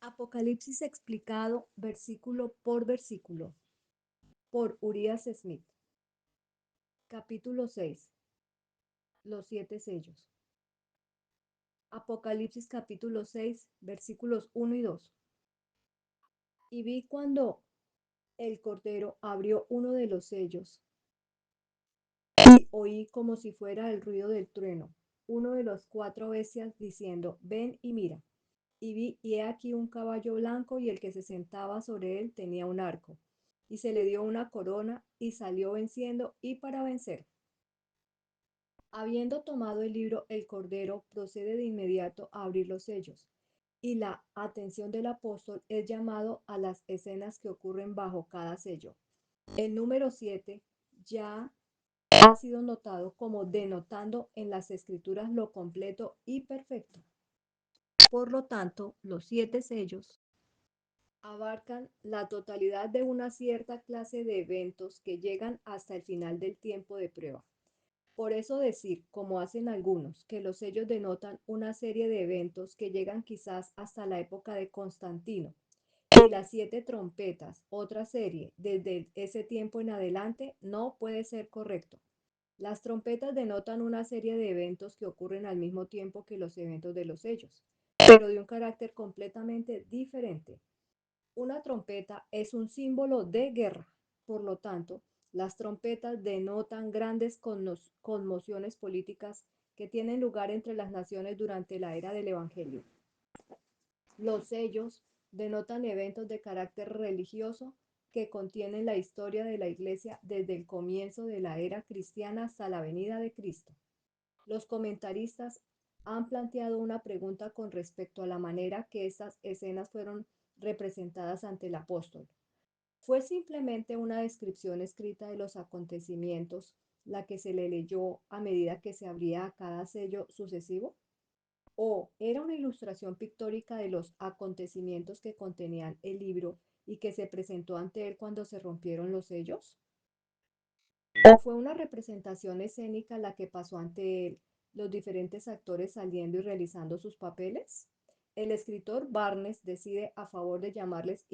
Apocalipsis explicado versículo por versículo por Urias Smith. Capítulo 6. Los 7 sellos. Apocalipsis capítulo 6, versículos 1 y 2. Y vi cuando el Cordero abrió uno de los sellos, y oí como si fuera el ruido del trueno, uno de los 4 bestias diciendo, ven y mira. Y vi, y he aquí un caballo blanco, y el que se sentaba sobre él tenía un arco, y se le dio una corona, y salió venciendo y para vencer. Habiendo tomado el libro, el Cordero procede de inmediato a abrir los sellos, y la atención del apóstol es llamado a las escenas que ocurren bajo cada sello. El número 7 ya ha sido notado como denotando en las escrituras lo completo y perfecto. Por lo tanto, los 7 sellos abarcan la totalidad de una cierta clase de eventos que llegan hasta el final del tiempo de prueba. Por eso decir, como hacen algunos, que los sellos denotan una serie de eventos que llegan quizás hasta la época de Constantino, y las 7 trompetas, otra serie, desde ese tiempo en adelante, no puede ser correcto. Las trompetas denotan una serie de eventos que ocurren al mismo tiempo que los eventos de los sellos, pero de un carácter completamente diferente. Una trompeta es un símbolo de guerra, por lo tanto, las trompetas denotan grandes conmociones políticas que tienen lugar entre las naciones durante la era del Evangelio. Los sellos denotan eventos de carácter religioso que contienen la historia de la Iglesia desde el comienzo de la era cristiana hasta la venida de Cristo. Los comentaristas han planteado una pregunta con respecto a la manera que estas escenas fueron representadas ante el apóstol. ¿Fue simplemente una descripción escrita de los acontecimientos la que se le leyó a medida que se abría a cada sello sucesivo? ¿O era una ilustración pictórica de los acontecimientos que contenían el libro y que se presentó ante él cuando se rompieron los sellos? ¿O fue una representación escénica la que pasó ante él, los diferentes actores saliendo y realizando sus papeles? El escritor Barnes decide a favor de llamarles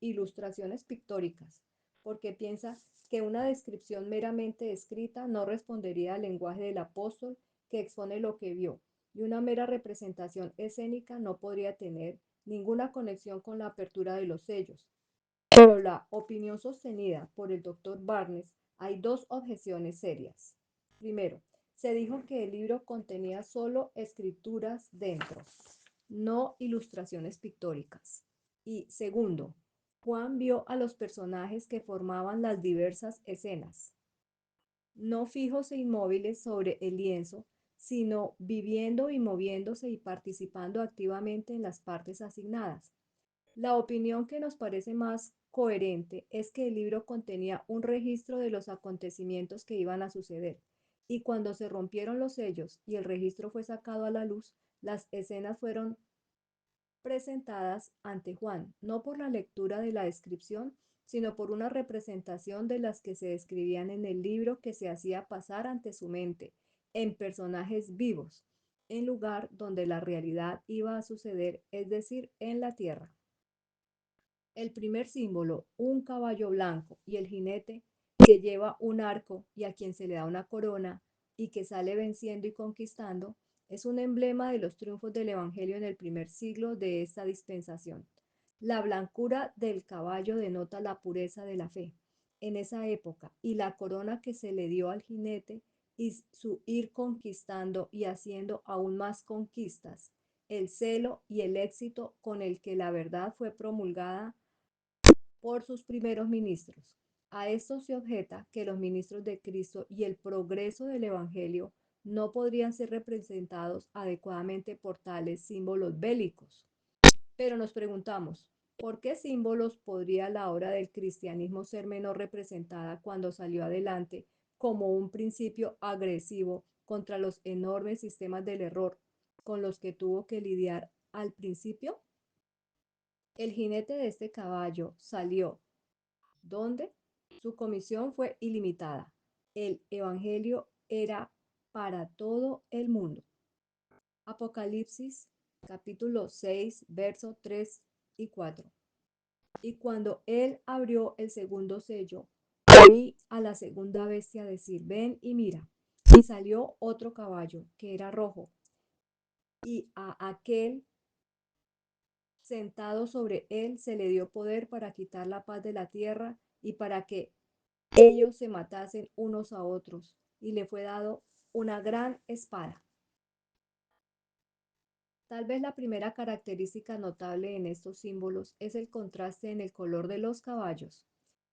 ilustraciones pictóricas, porque piensa que una descripción meramente escrita no respondería al lenguaje del apóstol que expone lo que vio, y una mera representación escénica no podría tener ninguna conexión con la apertura de los sellos. Pero la opinión sostenida por el doctor Barnes, hay dos objeciones serias. Primero, se dijo que el libro contenía solo escrituras dentro, no ilustraciones pictóricas. Y segundo, Juan vio a los personajes que formaban las diversas escenas, no fijos e inmóviles sobre el lienzo, sino viviendo y moviéndose y participando activamente en las partes asignadas. La opinión que nos parece más coherente es que el libro contenía un registro de los acontecimientos que iban a suceder, y cuando se rompieron los sellos y el registro fue sacado a la luz, las escenas fueron presentadas ante Juan, no por la lectura de la descripción, sino por una representación de las que se describían en el libro que se hacía pasar ante su mente, en personajes vivos, en lugar donde la realidad iba a suceder, es decir, en la tierra. El primer símbolo, un caballo blanco y el jinete que lleva un arco y a quien se le da una corona y que sale venciendo y conquistando, es un emblema de los triunfos del Evangelio en el primer siglo de esta dispensación. La blancura del caballo denota la pureza de la fe en esa época, y la corona que se le dio al jinete y su ir conquistando y haciendo aún más conquistas, el celo y el éxito con el que la verdad fue promulgada por sus primeros ministros. A esto se objeta que los ministros de Cristo y el progreso del Evangelio no podrían ser representados adecuadamente por tales símbolos bélicos. Pero nos preguntamos, ¿por qué símbolos podría la obra del cristianismo ser menos representada cuando salió adelante como un principio agresivo contra los enormes sistemas del error con los que tuvo que lidiar al principio? El jinete de este caballo salió. ¿Dónde? Su comisión fue ilimitada. El Evangelio era para todo el mundo. Apocalipsis capítulo 6, verso 3 y 4. Y cuando él abrió el segundo sello, oí a la segunda bestia decir, ven y mira. Y salió otro caballo, que era rojo, y a aquel sentado sobre él se le dio poder para quitar la paz de la tierra y para que ellos se matasen unos a otros. Y le fue dado una gran espada. Tal vez la primera característica notable en estos símbolos es el contraste en el color de los caballos.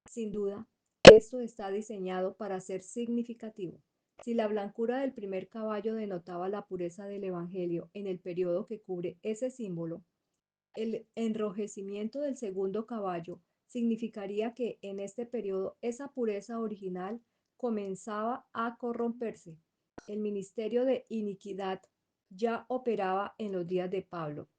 Sin duda, esto está diseñado para ser significativo. Si la blancura del primer caballo denotaba la pureza del Evangelio en el periodo que cubre ese símbolo, el enrojecimiento del segundo caballo significaría que en este periodo esa pureza original comenzaba a corromperse. El ministerio de iniquidad ya operaba en los días de Pablo.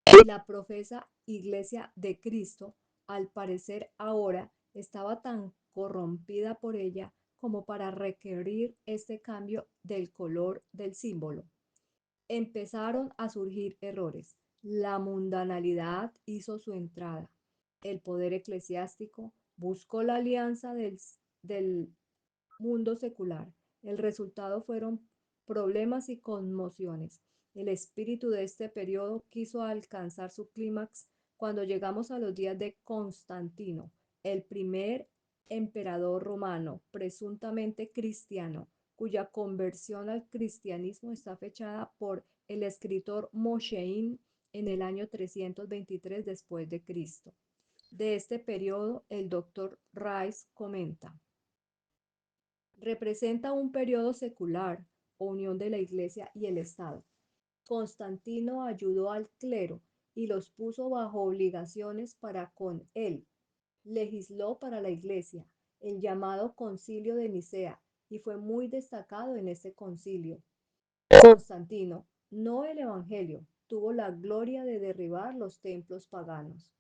Y la profesa Iglesia de Cristo, al parecer ahora, estaba tan corrompida por ella como para requerir este cambio del color del símbolo. Empezaron a surgir errores. La mundanalidad hizo su entrada. El poder eclesiástico buscó la alianza del mundo secular. El resultado fueron problemas y conmociones. El espíritu de este periodo quiso alcanzar su clímax cuando llegamos a los días de Constantino, el primer emperador romano, presuntamente cristiano, cuya conversión al cristianismo está fechada por el escritor Mosheim en el año 323 después de Cristo. De este periodo, el doctor Rice comenta: representa un periodo secular o unión de la Iglesia y el Estado. Constantino ayudó al clero y los puso bajo obligaciones para con él. Legisló para la Iglesia, el llamado Concilio de Nicea, y fue muy destacado en este concilio. Constantino, no el Evangelio, tuvo la gloria de derribar los templos paganos.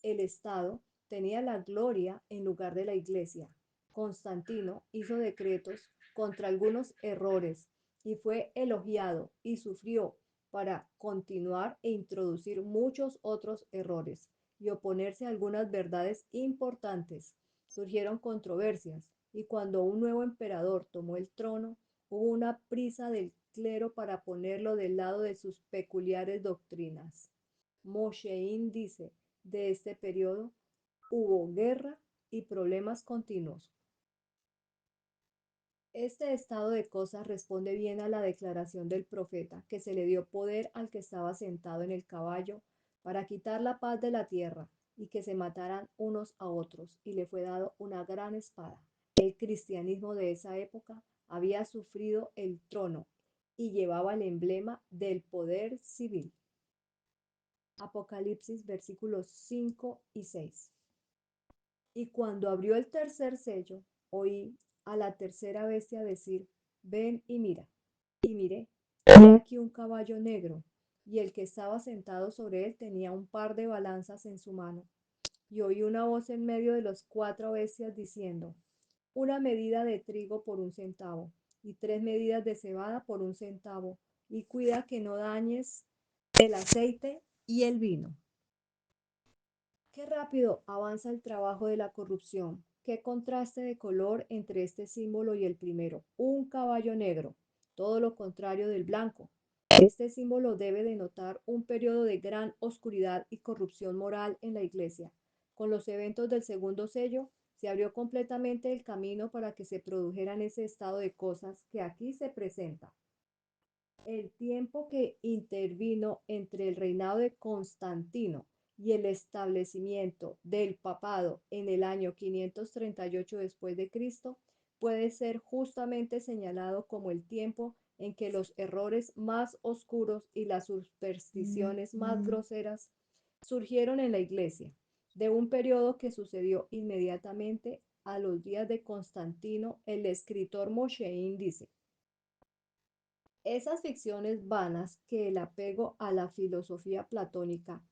El Estado tenía la gloria en lugar de la Iglesia. Constantino hizo decretos contra algunos errores y fue elogiado y sufrió para continuar e introducir muchos otros errores y oponerse a algunas verdades importantes. Surgieron controversias y cuando un nuevo emperador tomó el trono, hubo una prisa del clero para ponerlo del lado de sus peculiares doctrinas. Mosheim dice: de este periodo hubo guerra y problemas continuos. Este estado de cosas responde bien a la declaración del profeta, que se le dio poder al que estaba sentado en el caballo para quitar la paz de la tierra y que se mataran unos a otros, y le fue dado una gran espada. El cristianismo de esa época había sufrido el trono y llevaba el emblema del poder civil. Apocalipsis versículos 5 y 6. Y cuando abrió el tercer sello, oí a la tercera bestia decir: ven y mira. Y miré, he aquí un caballo negro, y el que estaba sentado sobre él tenía un par de balanzas en su mano. Y oí una voz en medio de los cuatro bestias diciendo: una medida de trigo por 1 centavo, y 3 medidas de cebada por 1 centavo, y cuida que no dañes el aceite y el vino. Qué rápido avanza el trabajo de la corrupción. Qué contraste de color entre este símbolo y el primero. Un caballo negro, todo lo contrario del blanco. Este símbolo debe denotar un periodo de gran oscuridad y corrupción moral en la Iglesia. Con los eventos del segundo sello, se abrió completamente el camino para que se produjeran ese estado de cosas que aquí se presenta. El tiempo que intervino entre el reinado de Constantino y el establecimiento del papado en el año 538 después de Cristo puede ser justamente señalado como el tiempo en que los errores más oscuros y las supersticiones más groseras surgieron en la Iglesia, de un periodo que sucedió inmediatamente a los días de Constantino. El escritor Mosheim dice: esas ficciones vanas que el apego a la filosofía platónica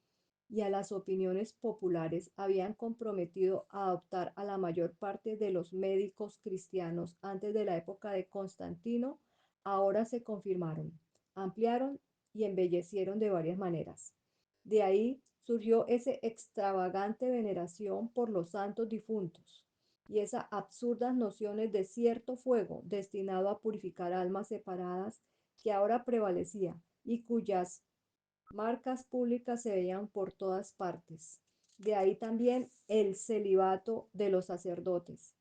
y a las opiniones populares habían comprometido a adoptar a la mayor parte de los médicos cristianos antes de la época de Constantino, ahora se confirmaron, ampliaron y embellecieron de varias maneras. De ahí surgió esa extravagante veneración por los santos difuntos y esas absurdas nociones de cierto fuego destinado a purificar almas separadas que ahora prevalecía y cuyas marcas públicas se veían por todas partes. De ahí también el celibato de los sacerdotes,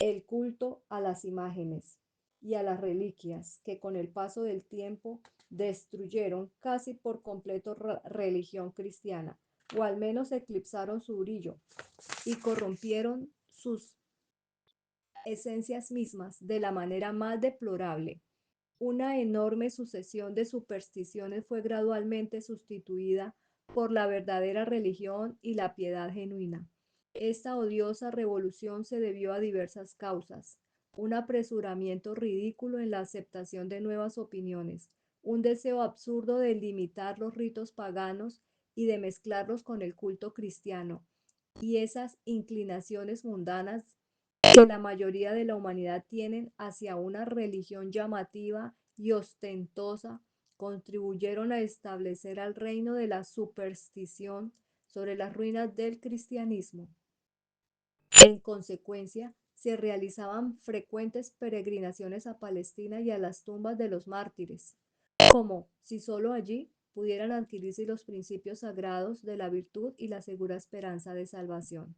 el culto a las imágenes y a las reliquias que con el paso del tiempo destruyeron casi por completo religión cristiana, o al menos eclipsaron su brillo y corrompieron sus esencias mismas de la manera más deplorable. Una enorme sucesión de supersticiones fue gradualmente sustituida por la verdadera religión y la piedad genuina. Esta odiosa revolución se debió a diversas causas: un apresuramiento ridículo en la aceptación de nuevas opiniones, un deseo absurdo de limitar los ritos paganos y de mezclarlos con el culto cristiano, y esas inclinaciones mundanas que la mayoría de la humanidad tienen hacia una religión llamativa y ostentosa, contribuyeron a establecer al reino de la superstición sobre las ruinas del cristianismo. En consecuencia, se realizaban frecuentes peregrinaciones a Palestina y a las tumbas de los mártires, como si sólo allí pudieran adquirirse los principios sagrados de la virtud y la segura esperanza de salvación.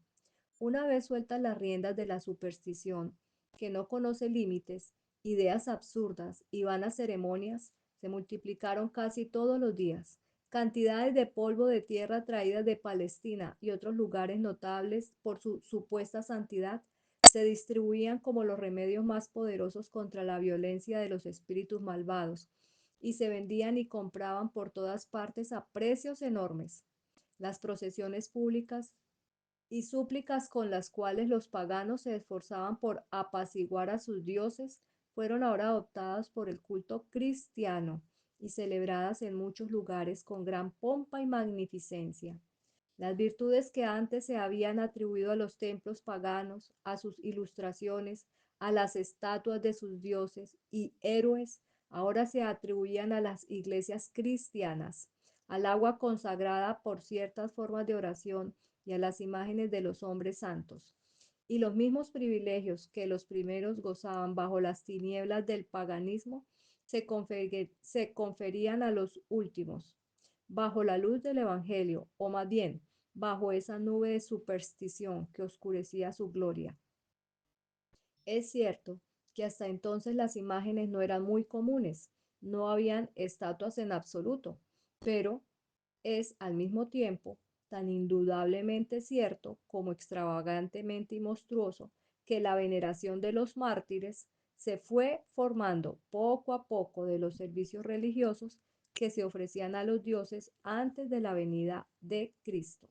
Una vez sueltas las riendas de la superstición, que no conoce límites, ideas absurdas y vanas ceremonias se multiplicaron casi todos los días. Cantidades de polvo de tierra traídas de Palestina y otros lugares notables por su supuesta santidad se distribuían como los remedios más poderosos contra la violencia de los espíritus malvados y se vendían y compraban por todas partes a precios enormes. Las procesiones públicas y súplicas con las cuales los paganos se esforzaban por apaciguar a sus dioses fueron ahora adoptadas por el culto cristiano y celebradas en muchos lugares con gran pompa y magnificencia. Las virtudes que antes se habían atribuido a los templos paganos, a sus ilustraciones, a las estatuas de sus dioses y héroes, ahora se atribuían a las iglesias cristianas, al agua consagrada por ciertas formas de oración y a las imágenes de los hombres santos. Y los mismos privilegios que los primeros gozaban bajo las tinieblas del paganismo se conferían a los últimos bajo la luz del Evangelio, o más bien, bajo esa nube de superstición que oscurecía su gloria. Es cierto que hasta entonces las imágenes no eran muy comunes, no habían estatuas en absoluto, pero es al mismo tiempo tan indudablemente cierto como extravagantemente y monstruoso que la veneración de los mártires se fue formando poco a poco de los servicios religiosos que se ofrecían a los dioses antes de la venida de Cristo.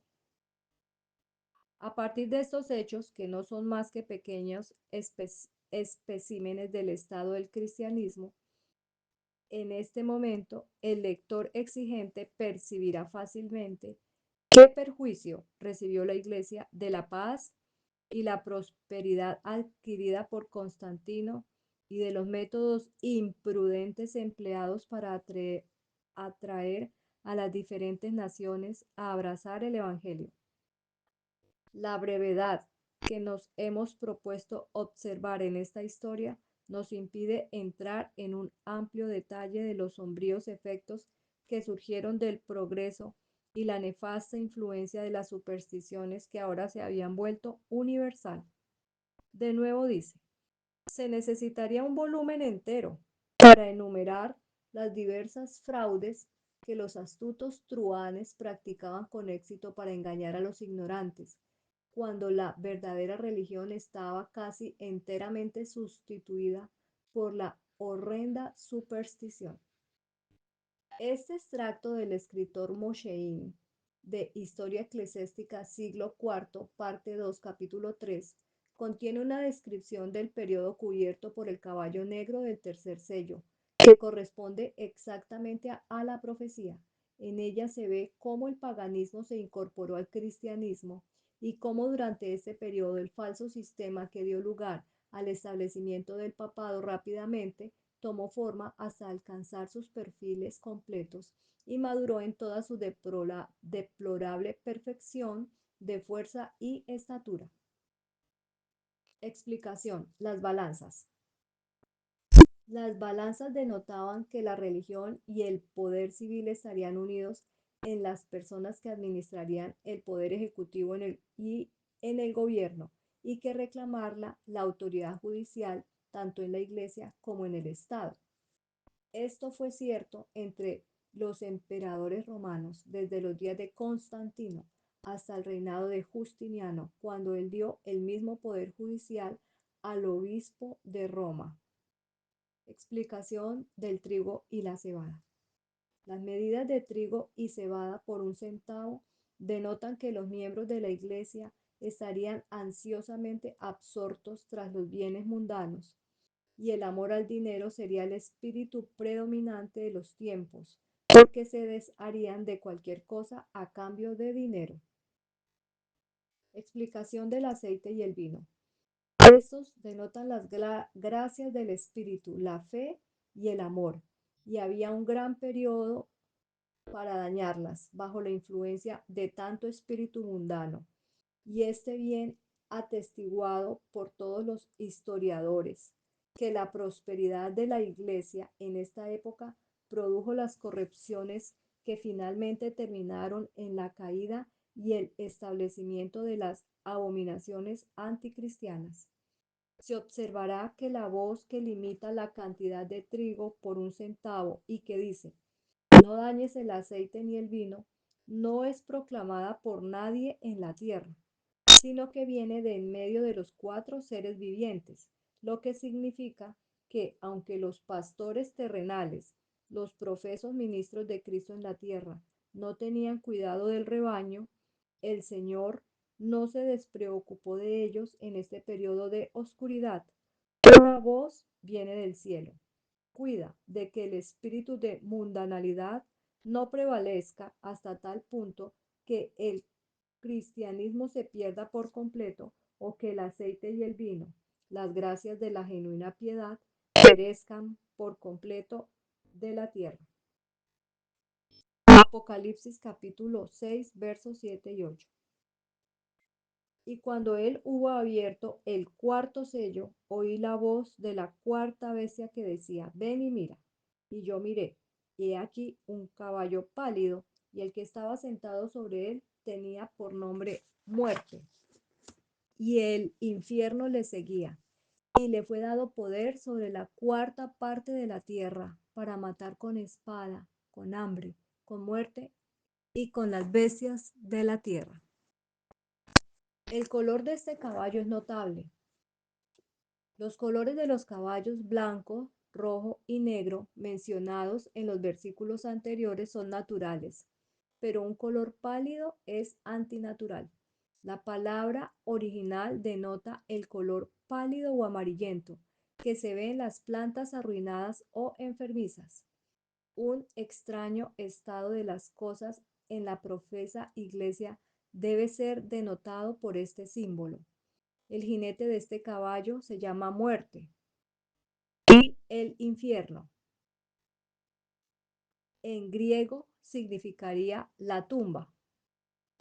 A partir de estos hechos, que no son más que pequeños especímenes del estado del cristianismo, en este momento el lector exigente percibirá fácilmente qué perjuicio recibió la Iglesia de la paz y la prosperidad adquirida por Constantino y de los métodos imprudentes empleados para atraer a las diferentes naciones a abrazar el Evangelio. La brevedad que nos hemos propuesto observar en esta historia nos impide entrar en un amplio detalle de los sombríos efectos que surgieron del progreso y la nefasta influencia de las supersticiones que ahora se habían vuelto universal. De nuevo dice, se necesitaría un volumen entero para enumerar las diversas fraudes que los astutos truhanes practicaban con éxito para engañar a los ignorantes, cuando la verdadera religión estaba casi enteramente sustituida por la horrenda superstición. Este extracto del escritor Mosheim de Historia Eclesiástica siglo IV, parte 2, capítulo 3, contiene una descripción del periodo cubierto por el caballo negro del tercer sello, que corresponde exactamente a la profecía. En ella se ve cómo el paganismo se incorporó al cristianismo y cómo durante este periodo el falso sistema que dio lugar al establecimiento del papado rápidamente tomó forma hasta alcanzar sus perfiles completos y maduró en toda su deplorable perfección de fuerza y estatura. Explicación. Las balanzas. Las balanzas denotaban que la religión y el poder civil estarían unidos en las personas que administrarían el poder ejecutivo y en el gobierno, y que reclamarla la autoridad judicial tanto en la Iglesia como en el Estado. Esto fue cierto entre los emperadores romanos desde los días de Constantino hasta el reinado de Justiniano, cuando él dio el mismo poder judicial al obispo de Roma. Explicación del trigo y la cebada. Las medidas de trigo y cebada por 1 centavo denotan que los miembros de la Iglesia estarían ansiosamente absortos tras los bienes mundanos, y el amor al dinero sería el espíritu predominante de los tiempos, porque se desharían de cualquier cosa a cambio de dinero. Explicación del aceite y el vino. Estos denotan las gracias del espíritu, la fe y el amor, y había un gran periodo para dañarlas bajo la influencia de tanto espíritu mundano, y este bien atestiguado por todos los historiadores, que la prosperidad de la Iglesia en esta época produjo las corrupciones que finalmente terminaron en la caída y el establecimiento de las abominaciones anticristianas. Se observará que la voz que limita la cantidad de trigo por 1 centavo y que dice, no dañes el aceite ni el vino, no es proclamada por nadie en la tierra, sino que viene de en medio de los 4 seres vivientes, lo que significa que aunque los pastores terrenales, los profesos ministros de Cristo en la tierra, no tenían cuidado del rebaño, el Señor no se despreocupó de ellos en este periodo de oscuridad. Una voz viene del cielo. Cuida de que el espíritu de mundanalidad no prevalezca hasta tal punto que el cristianismo se pierda por completo o que el aceite y el vino, las gracias de la genuina piedad, perezcan por completo de la tierra. Apocalipsis capítulo 6, versos 7 y 8. Y cuando él hubo abierto el cuarto sello, oí la voz de la cuarta bestia que decía, ven y mira. Y yo miré, y he aquí un caballo pálido, y el que estaba sentado sobre él tenía por nombre Muerte, y el infierno le seguía, y le fue dado poder sobre la cuarta parte de la tierra, para matar con espada, con hambre, con muerte y con las bestias de la tierra. El color de este caballo es notable. Los colores de los caballos blanco, rojo y negro mencionados en los versículos anteriores son naturales, pero un color pálido es antinatural. La palabra original denota el color pálido o amarillento que se ve en las plantas arruinadas o enfermizas. Un extraño estado de las cosas en la profesa iglesia debe ser denotado por este símbolo. El jinete de este caballo se llama Muerte y el infierno. En griego significaría la tumba,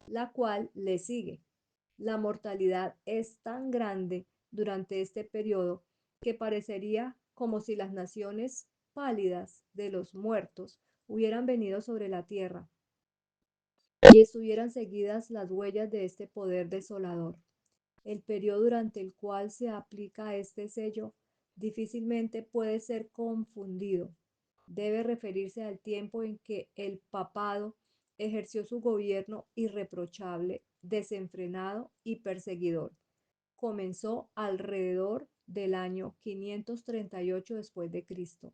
la cual le sigue. La mortalidad es tan grande durante este periodo que parecería como si las naciones pálidas de los muertos hubieran venido sobre la tierra y estuvieran seguidas las huellas de este poder desolador. El periodo durante el cual se aplica este sello difícilmente puede ser confundido. Debe referirse al tiempo en que el papado ejerció su gobierno irreprochable, desenfrenado y perseguidor. Comenzó alrededor del año 538 después de Cristo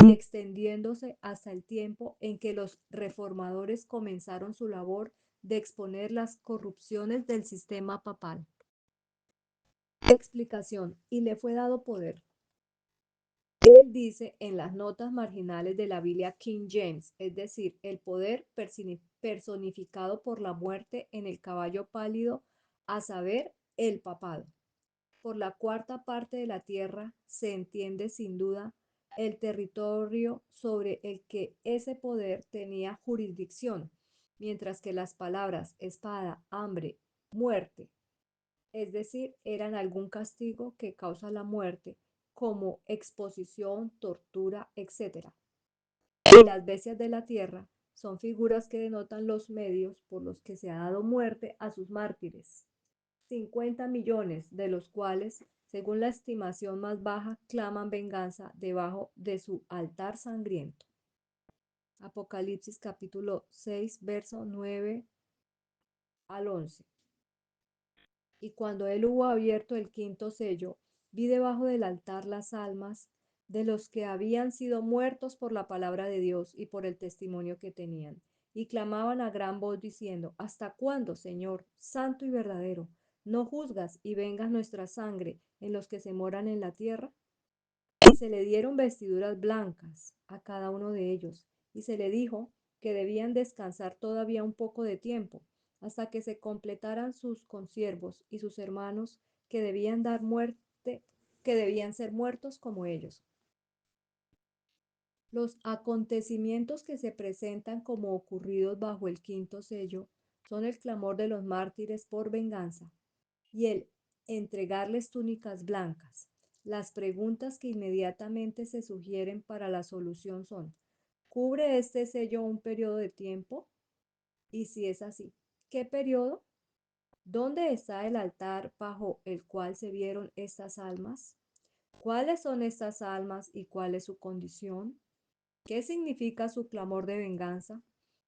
y extendiéndose hasta el tiempo en que los reformadores comenzaron su labor de exponer las corrupciones del sistema papal. Explicación, y le fue dado poder. Él dice en las notas marginales de la Biblia King James, es decir, el poder personificado por la muerte en el caballo pálido, a saber, el papado. Por la cuarta parte de la tierra se entiende sin duda el territorio sobre el que ese poder tenía jurisdicción, mientras que las palabras espada, hambre, muerte, es decir, eran algún castigo que causa la muerte, como exposición, tortura, etc. Y las bestias de la tierra son figuras que denotan los medios por los que se ha dado muerte a sus mártires. 50 millones de los cuales, según la estimación más baja, claman venganza debajo de su altar sangriento. Apocalipsis capítulo 6, verso 9 al 11. Y cuando él hubo abierto el quinto sello, vi debajo del altar las almas de los que habían sido muertos por la palabra de Dios y por el testimonio que tenían. Y clamaban a gran voz diciendo, ¿hasta cuándo, Señor, santo y verdadero, no juzgas y vengas nuestra sangre en los que se moran en la tierra? Y se le dieron vestiduras blancas a cada uno de ellos, y se le dijo que debían descansar todavía un poco de tiempo, hasta que se completaran sus consiervos y sus hermanos que debían dar muerte, que debían ser muertos como ellos. Los acontecimientos que se presentan como ocurridos bajo el quinto sello son el clamor de los mártires por venganza y el entregarles túnicas blancas. Las preguntas que inmediatamente se sugieren para la solución son, ¿cubre este sello un periodo de tiempo? Y si es así, ¿qué periodo? ¿Dónde está el altar bajo el cual se vieron estas almas? ¿Cuáles son estas almas y cuál es su condición? ¿Qué significa su clamor de venganza?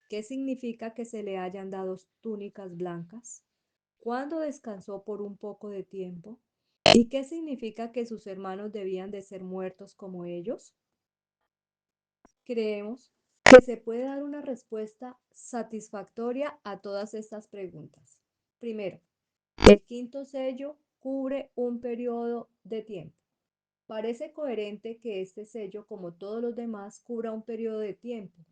¿Qué significa que se le hayan dado túnicas blancas? ¿Cuándo descansó por un poco de tiempo? ¿Y qué significa que sus hermanos debían de ser muertos como ellos? Creemos que se puede dar una respuesta satisfactoria a todas estas preguntas. Primero, el quinto sello cubre un periodo de tiempo. Parece coherente que este sello, como todos los demás, cubra un periodo de tiempo,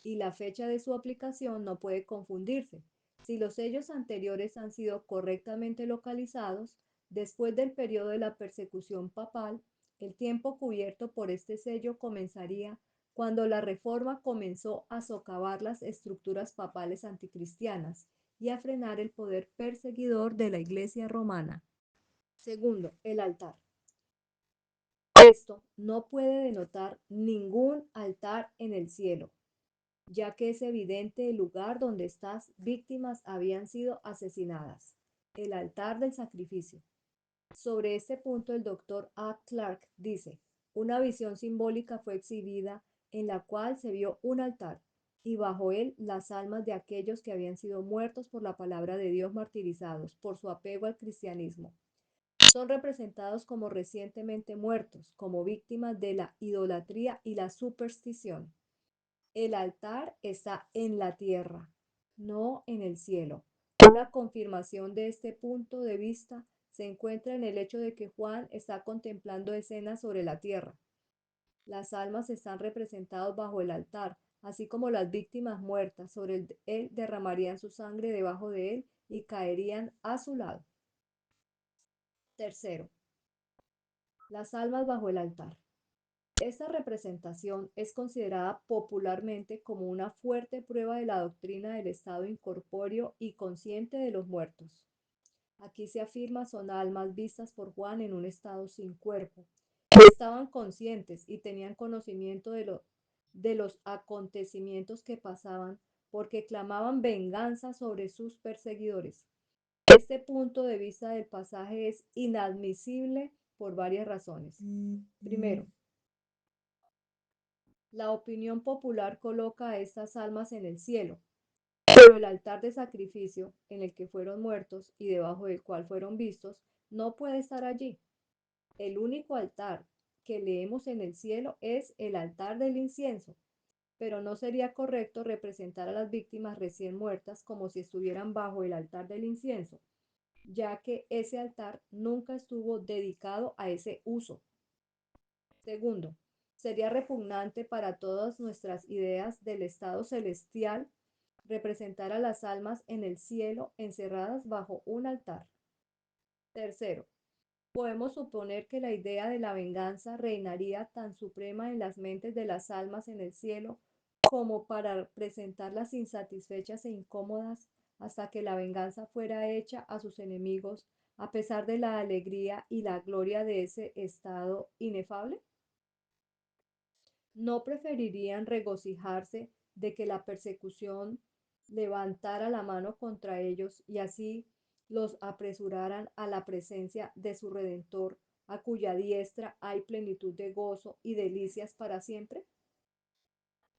y la fecha de su aplicación no puede confundirse. Si los sellos anteriores han sido correctamente localizados, después del periodo de la persecución papal, el tiempo cubierto por este sello comenzaría cuando la Reforma comenzó a socavar las estructuras papales anticristianas y a frenar el poder perseguidor de la Iglesia romana. Segundo, el altar. Esto no puede denotar ningún altar en el cielo, ya que es evidente el lugar donde estas víctimas habían sido asesinadas, el altar del sacrificio. Sobre este punto, el doctor A. Clark dice, una visión simbólica fue exhibida en la cual se vio un altar y bajo él las almas de aquellos que habían sido muertos por la palabra de Dios martirizados por su apego al cristianismo. Son representados como recientemente muertos, como víctimas de la idolatría y la superstición. El altar está en la tierra, no en el cielo. Una confirmación de este punto de vista se encuentra en el hecho de que Juan está contemplando escenas sobre la tierra. Las almas están representadas bajo el altar, así como las víctimas muertas. Sobre él derramarían su sangre debajo de él y caerían a su lado. Tercero, las almas bajo el altar. Esta representación es considerada popularmente como una fuerte prueba de la doctrina del estado incorpóreo y consciente de los muertos. Aquí se afirma son almas vistas por Juan en un estado sin cuerpo. Estaban conscientes y tenían conocimiento de los acontecimientos que pasaban porque clamaban venganza sobre sus perseguidores. Este punto de vista del pasaje es inadmisible por varias razones. Primero, la opinión popular coloca a estas almas en el cielo, pero el altar de sacrificio en el que fueron muertos y debajo del cual fueron vistos no puede estar allí. El único altar que leemos en el cielo es el altar del incienso, pero no sería correcto representar a las víctimas recién muertas como si estuvieran bajo el altar del incienso, ya que ese altar nunca estuvo dedicado a ese uso. Segundo, sería repugnante para todas nuestras ideas del estado celestial representar a las almas en el cielo encerradas bajo un altar. Tercero, Podemos suponer que la idea de la venganza reinaría tan suprema en las mentes de las almas en el cielo como para presentarlas insatisfechas e incómodas hasta que la venganza fuera hecha a sus enemigos, a pesar de la alegría y la gloria de ese estado inefable. ¿No preferirían regocijarse de que la persecución levantara la mano contra ellos y así los apresuraran a la presencia de su Redentor, a cuya diestra hay plenitud de gozo y delicias para siempre?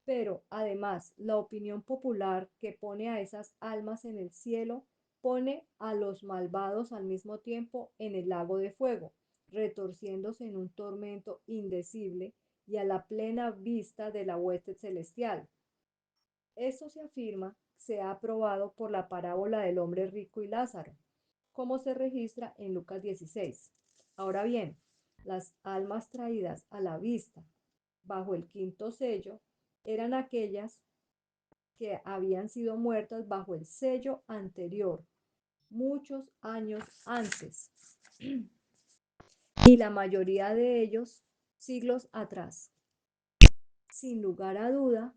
Pero además, la opinión popular que pone a esas almas en el cielo pone a los malvados al mismo tiempo en el lago de fuego, retorciéndose en un tormento indecible y a la plena vista de la hueste celestial. Esto se afirma, se ha probado por la parábola del hombre rico y Lázaro, como se registra en Lucas 16. Ahora bien, las almas traídas a la vista bajo el quinto sello eran aquellas que habían sido muertas bajo el sello anterior, muchos años antes, y la mayoría de ellos siglos atrás. Sin lugar a duda,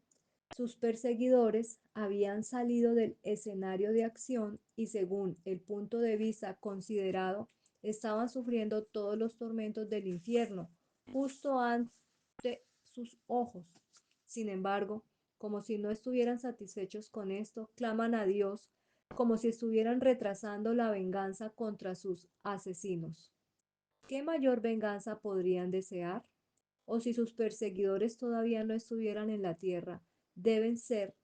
sus perseguidores habían salido del escenario de acción y según el punto de vista considerado, estaban sufriendo todos los tormentos del infierno justo ante sus ojos. Sin embargo, como si no estuvieran satisfechos con esto, claman a Dios como si estuvieran retrasando la venganza contra sus asesinos. ¿Qué mayor venganza podrían desear? O si sus perseguidores todavía no estuvieran en la tierra, deben ser,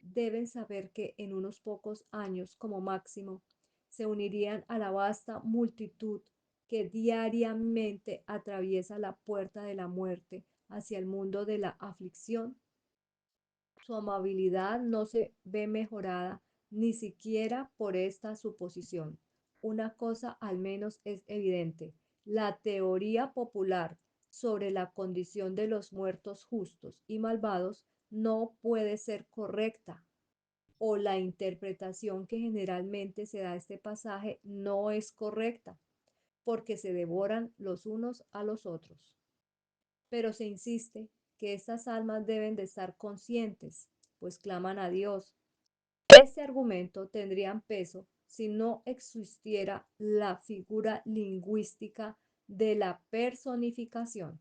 deben saber que en unos pocos años como máximo se unirían a la vasta multitud que diariamente atraviesa la puerta de la muerte hacia el mundo de la aflicción. Su amabilidad no se ve mejorada ni siquiera por esta suposición. Una cosa al menos es evidente. La teoría popular sobre la condición de los muertos justos y malvados no puede ser correcta, o la interpretación que generalmente se da a este pasaje no es correcta, porque se devoran los unos a los otros. Pero se insiste que estas almas deben de estar conscientes, pues claman a Dios. Este argumento tendría peso si no existiera la figura lingüística de la personificación.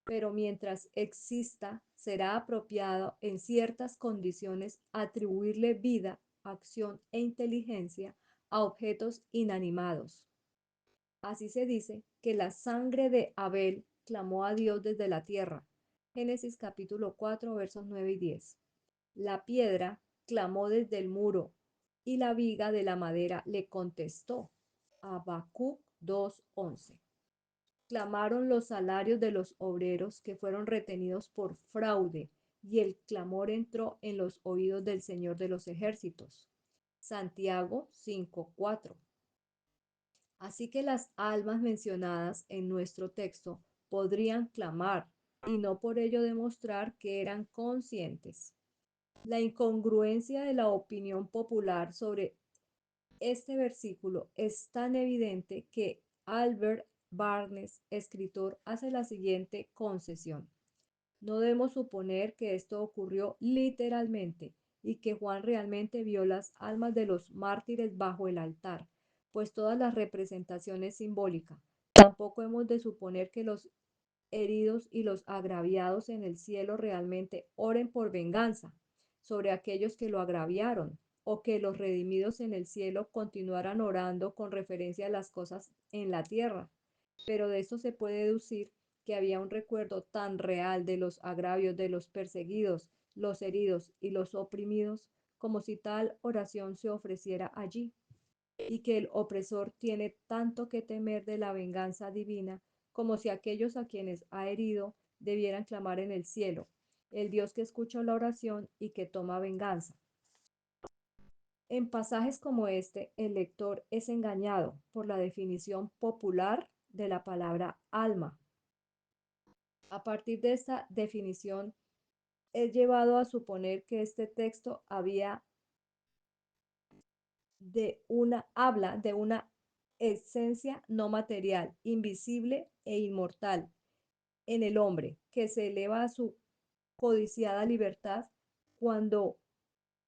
Pero mientras exista, será apropiado en ciertas condiciones atribuirle vida, acción e inteligencia a objetos inanimados. Así se dice que la sangre de Abel clamó a Dios desde la tierra. Génesis capítulo 4 versos 9 y 10. La piedra clamó desde el muro y la viga de la madera le contestó. Habacuc 2:11. Clamaron los salarios de los obreros que fueron retenidos por fraude y el clamor entró en los oídos del Señor de los ejércitos. Santiago 5:4. Así que las almas mencionadas en nuestro texto podrían clamar y no por ello demostrar que eran conscientes. La incongruencia de la opinión popular sobre este versículo es tan evidente que Albert Barnes, escritor, hace la siguiente concesión. No debemos suponer que esto ocurrió literalmente y que Juan realmente vio las almas de los mártires bajo el altar, pues toda la representación es simbólica. Tampoco hemos de suponer que los heridos y los agraviados en el cielo realmente oren por venganza sobre aquellos que lo agraviaron, o que los redimidos en el cielo continuaran orando con referencia a las cosas en la tierra. Pero de esto se puede deducir que había un recuerdo tan real de los agravios de los perseguidos, los heridos y los oprimidos, como si tal oración se ofreciera allí, y que el opresor tiene tanto que temer de la venganza divina como si aquellos a quienes ha herido debieran clamar en el cielo, el Dios que escucha la oración y que toma venganza. En pasajes como este, el lector es engañado por la definición popular de la palabra alma. A partir de esta definición, es llevado a suponer que este texto habla de una esencia no material, invisible e inmortal en el hombre, que se eleva a su codiciada libertad cuando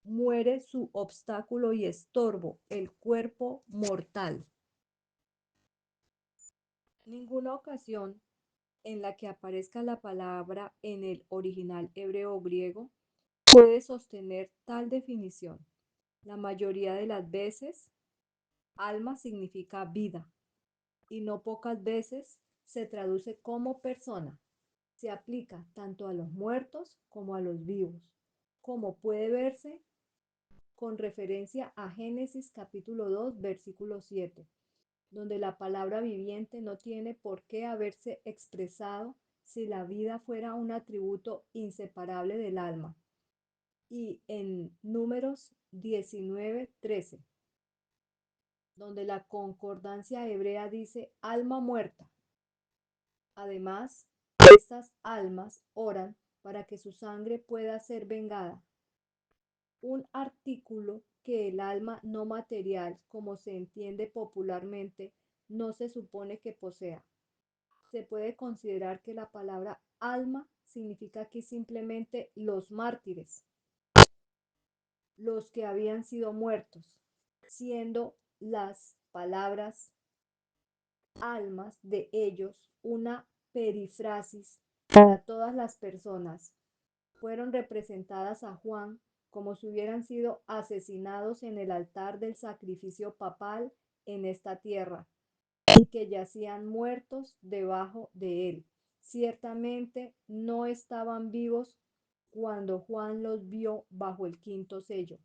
muere su obstáculo y estorbo, el cuerpo mortal. Ninguna ocasión en la que aparezca la palabra en el original hebreo o griego puede sostener tal definición. La mayoría de las veces, alma significa vida y no pocas veces se traduce como persona. Se aplica tanto a los muertos como a los vivos, como puede verse con referencia a Génesis capítulo 2, versículo 7, donde la palabra viviente no tiene por qué haberse expresado si la vida fuera un atributo inseparable del alma. Y en Números 19:13, donde la concordancia hebrea dice alma muerta. Además, estas almas oran para que su sangre pueda ser vengada, un artículo que el alma no material, como se entiende popularmente, no se supone que posea. Se puede considerar que la palabra alma significa aquí simplemente los mártires, los que habían sido muertos, siendo las palabras almas de ellos una perifrasis para todas las personas. Fueron representadas a Juan como si hubieran sido asesinados en el altar del sacrificio papal en esta tierra y que yacían muertos debajo de él. Ciertamente no estaban vivos cuando Juan los vio bajo el quinto sello,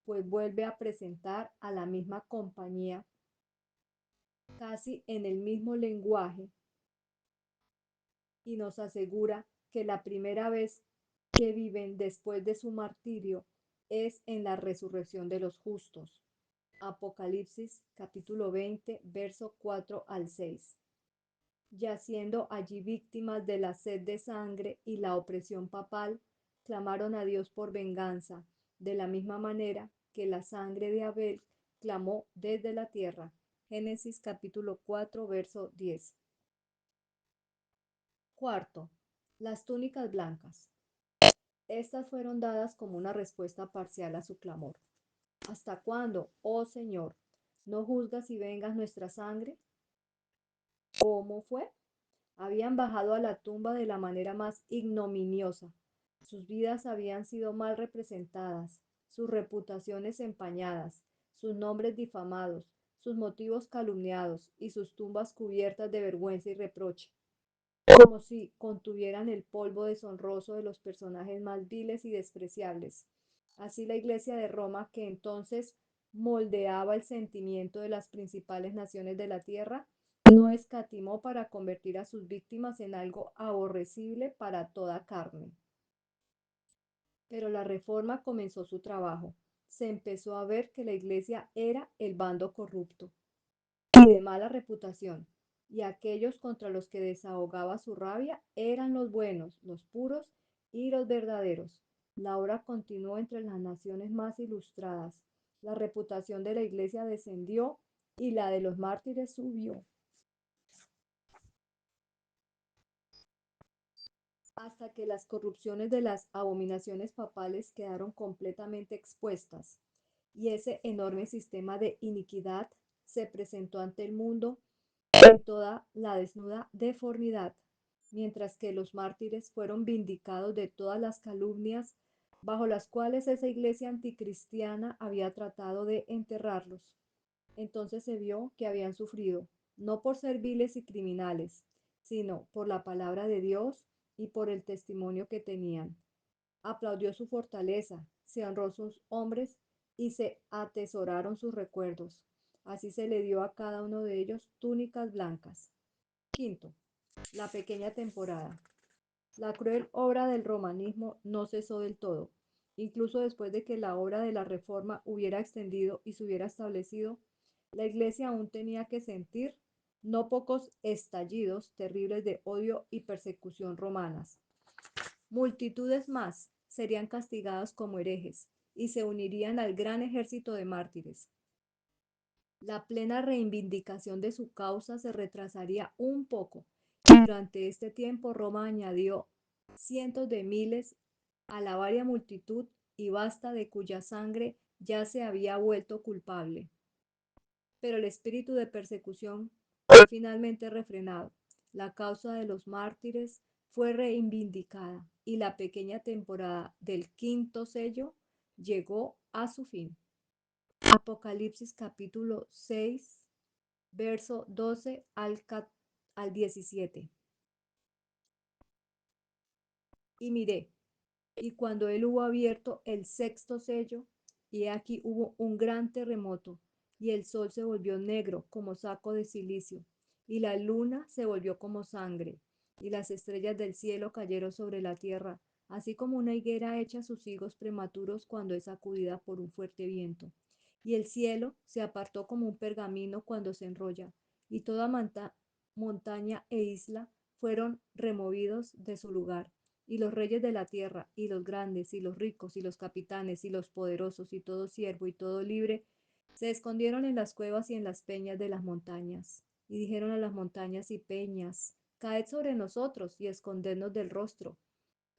pues vuelve a presentar a la misma compañía casi en el mismo lenguaje y nos asegura que la primera vez que viven después de su martirio es en la resurrección de los justos. Apocalipsis capítulo 20, verso 4 al 6. Yaciendo allí víctimas de la sed de sangre y la opresión papal, clamaron a Dios por venganza, de la misma manera que la sangre de Abel clamó desde la tierra. Génesis capítulo 4, verso 10. Cuarto, las túnicas blancas. Estas fueron dadas como una respuesta parcial a su clamor. ¿Hasta cuándo, oh Señor, no juzgas y vengas nuestra sangre? ¿Cómo fue? Habían bajado a la tumba de la manera más ignominiosa. Sus vidas habían sido mal representadas, sus reputaciones empañadas, sus nombres difamados, sus motivos calumniados y sus tumbas cubiertas de vergüenza y reproche, como si contuvieran el polvo deshonroso de los personajes más viles y despreciables. Así la Iglesia de Roma, que entonces moldeaba el sentimiento de las principales naciones de la tierra, no escatimó para convertir a sus víctimas en algo aborrecible para toda carne. Pero la reforma comenzó su trabajo. Se empezó a ver que la Iglesia era el bando corrupto y de mala reputación, y aquellos contra los que desahogaba su rabia eran los buenos, los puros y los verdaderos. La obra continuó entre las naciones más ilustradas. La reputación de la Iglesia descendió y la de los mártires subió, hasta que las corrupciones de las abominaciones papales quedaron completamente expuestas, y ese enorme sistema de iniquidad se presentó ante el mundo en toda la desnuda deformidad, mientras que los mártires fueron vindicados de todas las calumnias bajo las cuales esa iglesia anticristiana había tratado de enterrarlos. Entonces se vio que habían sufrido, no por ser viles y criminales, sino por la palabra de Dios y por el testimonio que tenían. Aplaudió su fortaleza, se honró sus hombres y se atesoraron sus recuerdos. Así se le dio a cada uno de ellos túnicas blancas. Quinto, la pequeña temporada. La cruel obra del romanismo no cesó del todo. Incluso después de que la obra de la reforma hubiera extendido y se hubiera establecido, la Iglesia aún tenía que sentir no pocos estallidos terribles de odio y persecución romanas. Multitudes más serían castigadas como herejes y se unirían al gran ejército de mártires. La plena reivindicación de su causa se retrasaría un poco, y durante este tiempo Roma añadió cientos de miles a la varia multitud y vasta de cuya sangre ya se había vuelto culpable. Pero el espíritu de persecución fue finalmente refrenado. La causa de los mártires fue reivindicada y la pequeña temporada del quinto sello llegó a su fin. Apocalipsis capítulo 6, verso 12 al 17. Y miré, y cuando él hubo abierto el sexto sello, y aquí hubo un gran terremoto, y el sol se volvió negro como saco de silicio, y la luna se volvió como sangre, y las estrellas del cielo cayeron sobre la tierra, así como una higuera echa sus higos prematuros cuando es sacudida por un fuerte viento. Y el cielo se apartó como un pergamino cuando se enrolla, y toda montaña e isla fueron removidos de su lugar, y los reyes de la tierra, y los grandes, y los ricos, y los capitanes, y los poderosos, y todo siervo, y todo libre, se escondieron en las cuevas y en las peñas de las montañas. Y dijeron a las montañas y peñas, caed sobre nosotros y escondednos del rostro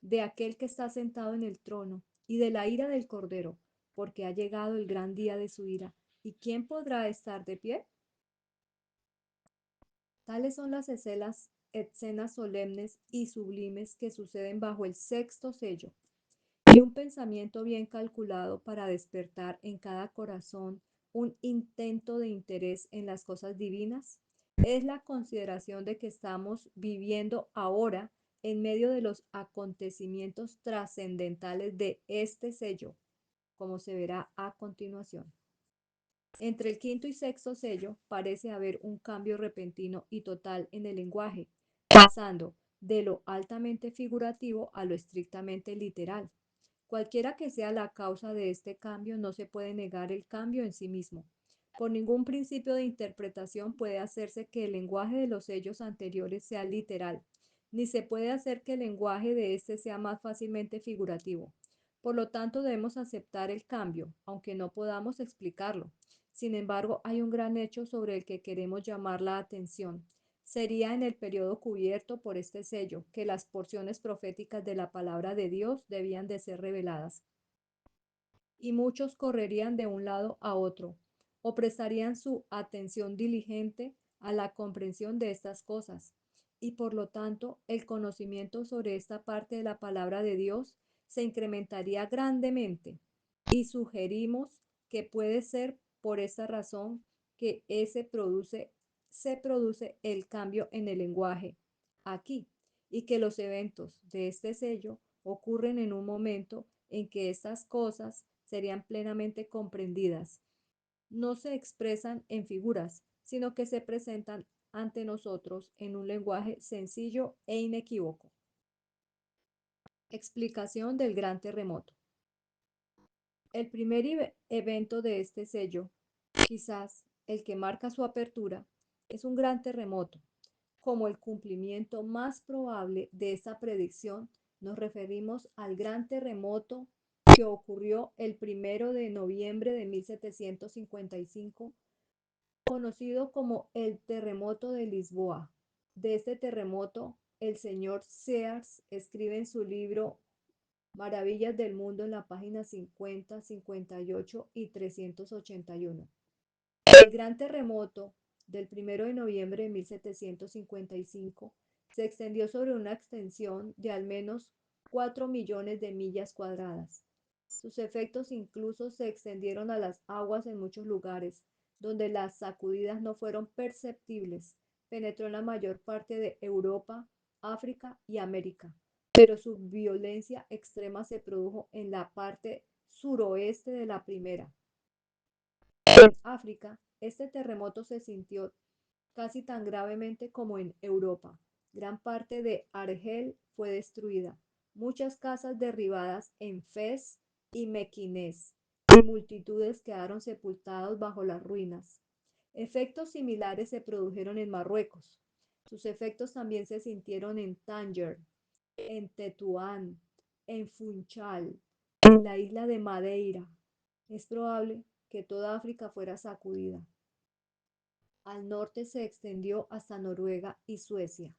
de aquel que está sentado en el trono, y de la ira del Cordero, porque ha llegado el gran día de su ira. ¿Y quién podrá estar de pie? Tales son las escenas solemnes y sublimes que suceden bajo el sexto sello, y un pensamiento bien calculado para despertar en cada corazón un intento de interés en las cosas divinas, es la consideración de que estamos viviendo ahora en medio de los acontecimientos trascendentales de este sello, como se verá a continuación. Entre el quinto y sexto sello parece haber un cambio repentino y total en el lenguaje, pasando de lo altamente figurativo a lo estrictamente literal. Cualquiera que sea la causa de este cambio, no se puede negar el cambio en sí mismo. Por ningún principio de interpretación puede hacerse que el lenguaje de los sellos anteriores sea literal, ni se puede hacer que el lenguaje de este sea más fácilmente figurativo. Por lo tanto, debemos aceptar el cambio, aunque no podamos explicarlo. Sin embargo, hay un gran hecho sobre el que queremos llamar la atención. Sería en el periodo cubierto por este sello que las porciones proféticas de la palabra de Dios debían de ser reveladas, y muchos correrían de un lado a otro, o prestarían su atención diligente a la comprensión de estas cosas, y por lo tanto el conocimiento sobre esta parte de la palabra de Dios se incrementaría grandemente, y sugerimos que puede ser por esta razón que se produce el cambio en el lenguaje aquí, y que los eventos de este sello ocurren en un momento en que estas cosas serían plenamente comprendidas. No se expresan en figuras, sino que se presentan ante nosotros en un lenguaje sencillo e inequívoco. Explicación del gran terremoto. El primer evento de este sello, quizás el que marca su apertura, es un gran terremoto. Como el cumplimiento más probable de esta predicción, nos referimos al gran terremoto que ocurrió el 1 de noviembre de 1755, conocido como el terremoto de Lisboa. De este terremoto, el señor Sears escribe en su libro Maravillas del Mundo en la página 50, 58 y 381. El gran terremoto del 1 de noviembre de 1755 se extendió sobre una extensión de al menos 4 millones de millas cuadradas. Sus efectos incluso se extendieron a las aguas en muchos lugares, donde las sacudidas no fueron perceptibles. Penetró en la mayor parte de Europa, África y América, pero su violencia extrema se produjo en la parte suroeste de la primera. En África, este terremoto se sintió casi tan gravemente como en Europa. Gran parte de Argel fue destruida, muchas casas derribadas en Fez y Mequinez, y multitudes quedaron sepultadas bajo las ruinas. Efectos similares se produjeron en Marruecos. Sus efectos también se sintieron en Tánger, en Tetuán, en Funchal, en la isla de Madeira. Es probable que toda África fuera sacudida. Al norte se extendió hasta Noruega y Suecia.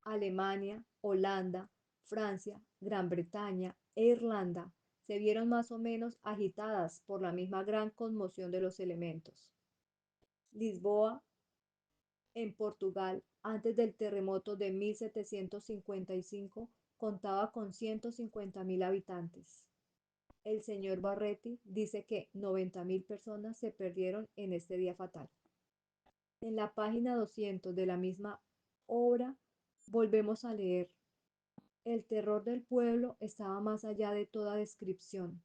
Alemania, Holanda, Francia, Gran Bretaña e Irlanda se vieron más o menos agitadas por la misma gran conmoción de los elementos. Lisboa, en Portugal, antes del terremoto de 1755, contaba con 150.000 habitantes. El señor Barretti dice que 90.000 personas se perdieron en este día fatal. En la página 200 de la misma obra volvemos a leer: el terror del pueblo estaba más allá de toda descripción.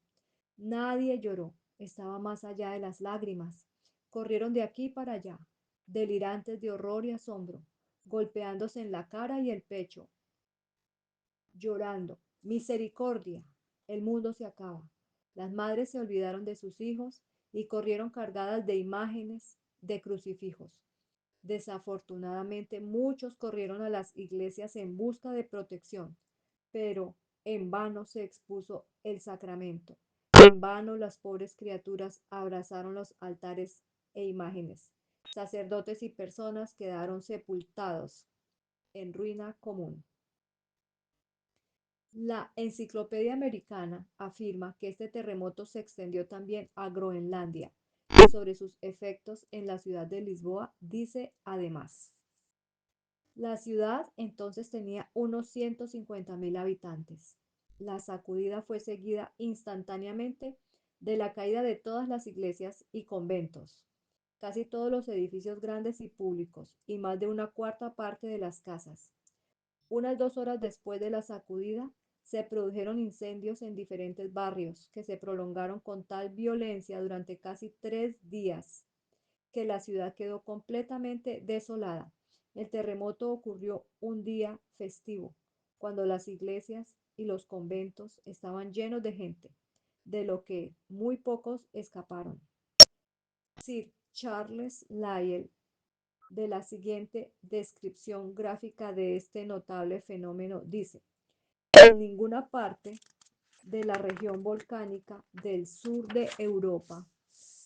Nadie lloró, estaba más allá de las lágrimas. Corrieron de aquí para allá, delirantes de horror y asombro, golpeándose en la cara y el pecho, llorando: misericordia, el mundo se acaba. Las madres se olvidaron de sus hijos y corrieron cargadas de imágenes, de crucifijos. Desafortunadamente, muchos corrieron a las iglesias en busca de protección, pero en vano se expuso el sacramento. En vano las pobres criaturas abrazaron los altares e imágenes. Sacerdotes y personas quedaron sepultados en ruina común. La Enciclopedia Americana afirma que este terremoto se extendió también a Groenlandia y sobre sus efectos en la ciudad de Lisboa dice además: la ciudad entonces tenía unos 150.000 habitantes. La sacudida fue seguida instantáneamente de la caída de todas las iglesias y conventos, casi todos los edificios grandes y públicos, y más de una cuarta parte de las casas. Unas 2 horas después de la sacudida, se produjeron incendios en diferentes barrios que se prolongaron con tal violencia durante casi 3 días que la ciudad quedó completamente desolada. El terremoto ocurrió un día festivo, cuando las iglesias y los conventos estaban llenos de gente, de lo que muy pocos escaparon. Sir Charles Lyell, de la siguiente descripción gráfica de este notable fenómeno, dice: en ninguna parte de la región volcánica del sur de Europa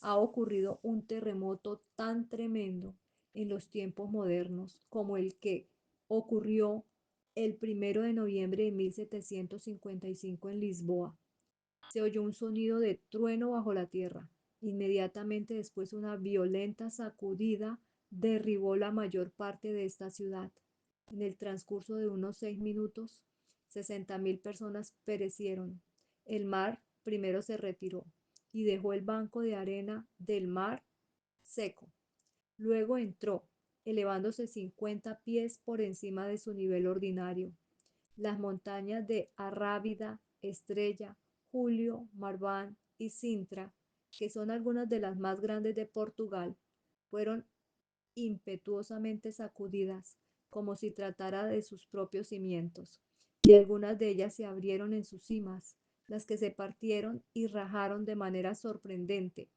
ha ocurrido un terremoto tan tremendo en los tiempos modernos como el que ocurrió el 1 de noviembre de 1755 en Lisboa. Se oyó un sonido de trueno bajo la tierra. Inmediatamente después una violenta sacudida derribó la mayor parte de esta ciudad. En el transcurso de unos 6 minutos, 60.000 personas perecieron. El mar primero se retiró y dejó el banco de arena del mar seco. Luego entró, elevándose 50 pies por encima de su nivel ordinario. Las montañas de Arrábida, Estrella, Julio, Marván y Sintra, que son algunas de las más grandes de Portugal, fueron impetuosamente sacudidas, como si tratara de sus propios cimientos, y algunas de ellas se abrieron en sus cimas, las que se partieron y rajaron de manera sorprendente,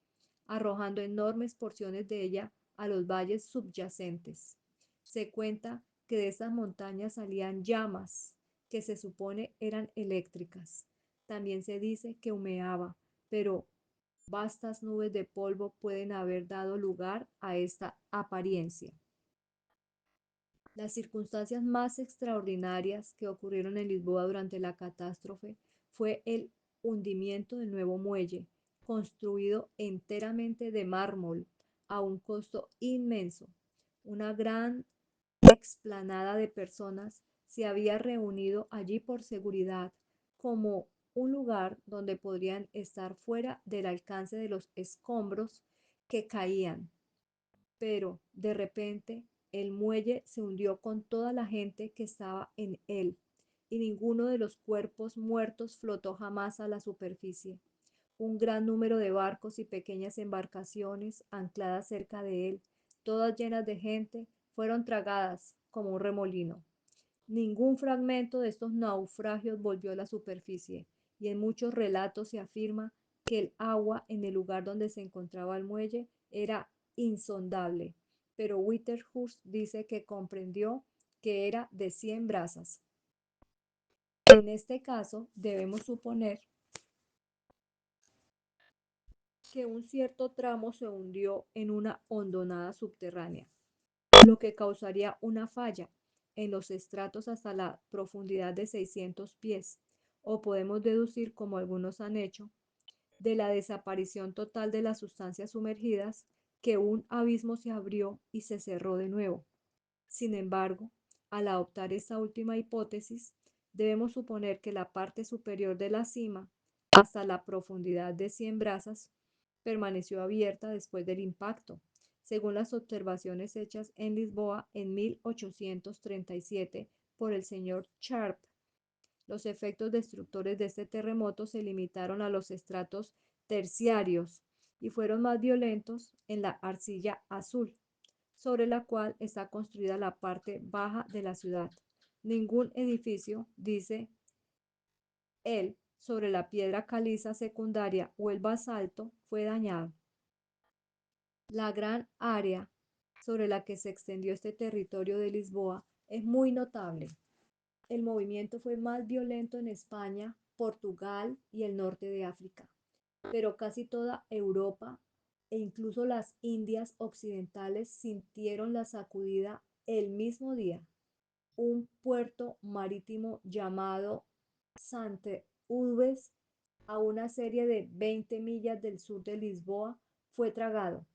arrojando enormes porciones de ella a los valles subyacentes. Se cuenta que de estas montañas salían llamas, que se supone eran eléctricas. También se dice que humeaba, pero vastas nubes de polvo pueden haber dado lugar a esta apariencia. Las circunstancias más extraordinarias que ocurrieron en Lisboa durante la catástrofe fue el hundimiento del nuevo muelle, construido enteramente de mármol a un costo inmenso. Una gran explanada de personas se había reunido allí por seguridad, como un lugar donde podrían estar fuera del alcance de los escombros que caían. Pero de repente el muelle se hundió con toda la gente que estaba en él, y ninguno de los cuerpos muertos flotó jamás a la superficie. Un gran número de barcos y pequeñas embarcaciones ancladas cerca de él, todas llenas de gente, fueron tragadas como un remolino. Ningún fragmento de estos naufragios volvió a la superficie, y en muchos relatos se afirma que el agua en el lugar donde se encontraba el muelle era insondable, pero Whitehurst dice que comprendió que era de 100 brazas. En este caso, debemos suponer que un cierto tramo se hundió en una hondonada subterránea, lo que causaría una falla en los estratos hasta la profundidad de 600 pies, o podemos deducir, como algunos han hecho, de la desaparición total de las sustancias sumergidas, que un abismo se abrió y se cerró de nuevo. Sin embargo, al adoptar esta última hipótesis, debemos suponer que la parte superior de la cima, hasta la profundidad de 100 brazas, permaneció abierta después del impacto, según las observaciones hechas en Lisboa en 1837 por el señor Sharp. Los efectos destructores de este terremoto se limitaron a los estratos terciarios y fueron más violentos en la arcilla azul, sobre la cual está construida la parte baja de la ciudad. Ningún edificio, dice él, sobre la piedra caliza secundaria o el basalto fue dañado. La gran área sobre la que se extendió este territorio de Lisboa es muy notable. El movimiento fue más violento en España, Portugal y el norte de África, pero casi toda Europa e incluso las Indias occidentales sintieron la sacudida el mismo día. Un puerto marítimo llamado Sante Urbes, a una serie de 20 millas del sur de Lisboa, fue tragado.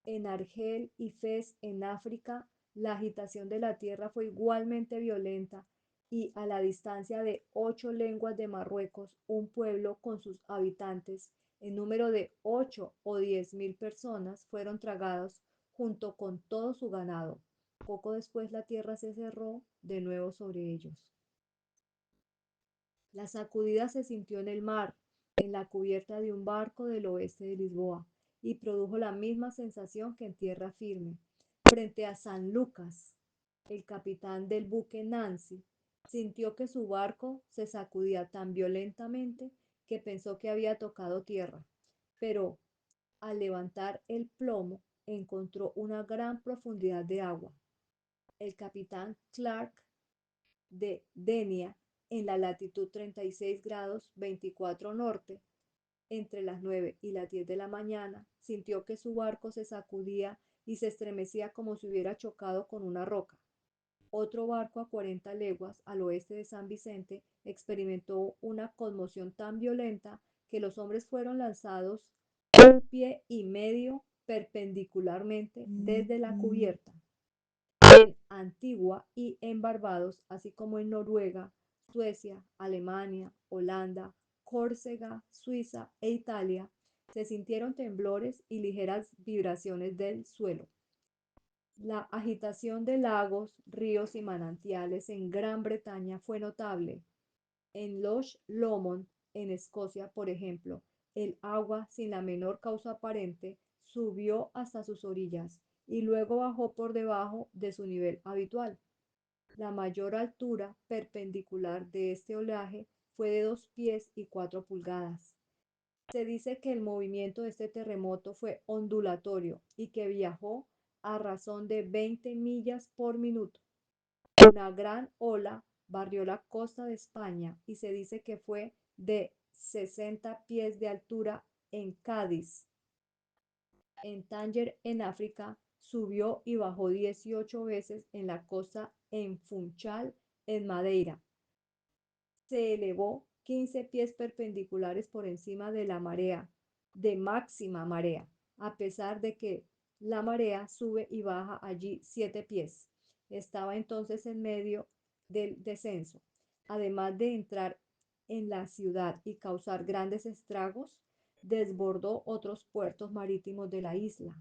En Argel y Fez, en África, la agitación de la tierra fue igualmente violenta, y a la distancia de 8 leguas de Marruecos, un pueblo con sus habitantes, en número de 8 o 10 mil personas, fueron tragados junto con todo su ganado. Poco después la tierra se cerró de nuevo sobre ellos. La sacudida se sintió en el mar, en la cubierta de un barco del oeste de Lisboa, y produjo la misma sensación que en tierra firme. Frente a San Lucas, el capitán del buque Nancy sintió que su barco se sacudía tan violentamente que pensó que había tocado tierra, pero al levantar el plomo encontró una gran profundidad de agua. El capitán Clark de Denia, en la latitud 36 grados 24 norte, entre las 9 y las 10 de la mañana, sintió que su barco se sacudía y se estremecía como si hubiera chocado con una roca. Otro barco a 40 leguas al oeste de San Vicente experimentó una conmoción tan violenta que los hombres fueron lanzados 1 pie y medio perpendicularmente desde la cubierta. En Antigua y en Barbados, así como en Noruega, Suecia, Alemania, Holanda, Córcega, Suiza e Italia, se sintieron temblores y ligeras vibraciones del suelo. La agitación de lagos, ríos y manantiales en Gran Bretaña fue notable. En Loch Lomond, en Escocia, por ejemplo, el agua, sin la menor causa aparente, subió hasta sus orillas y luego bajó por debajo de su nivel habitual. La mayor altura perpendicular de este oleaje fue de 2 pies y 4 pulgadas. Se dice que el movimiento de este terremoto fue ondulatorio y que viajó a razón de 20 millas por minuto. Una gran ola barrió la costa de España y se dice que fue de 60 pies de altura en Cádiz. En Tánger, en África, subió y bajó 18 veces en la costa, en Funchal, en Madeira. Se elevó 15 pies perpendiculares por encima de la marea, de máxima marea, a pesar de que la marea sube y baja allí 7 pies. Estaba entonces en medio del descenso. Además de entrar en la ciudad y causar grandes estragos, desbordó otros puertos marítimos de la isla.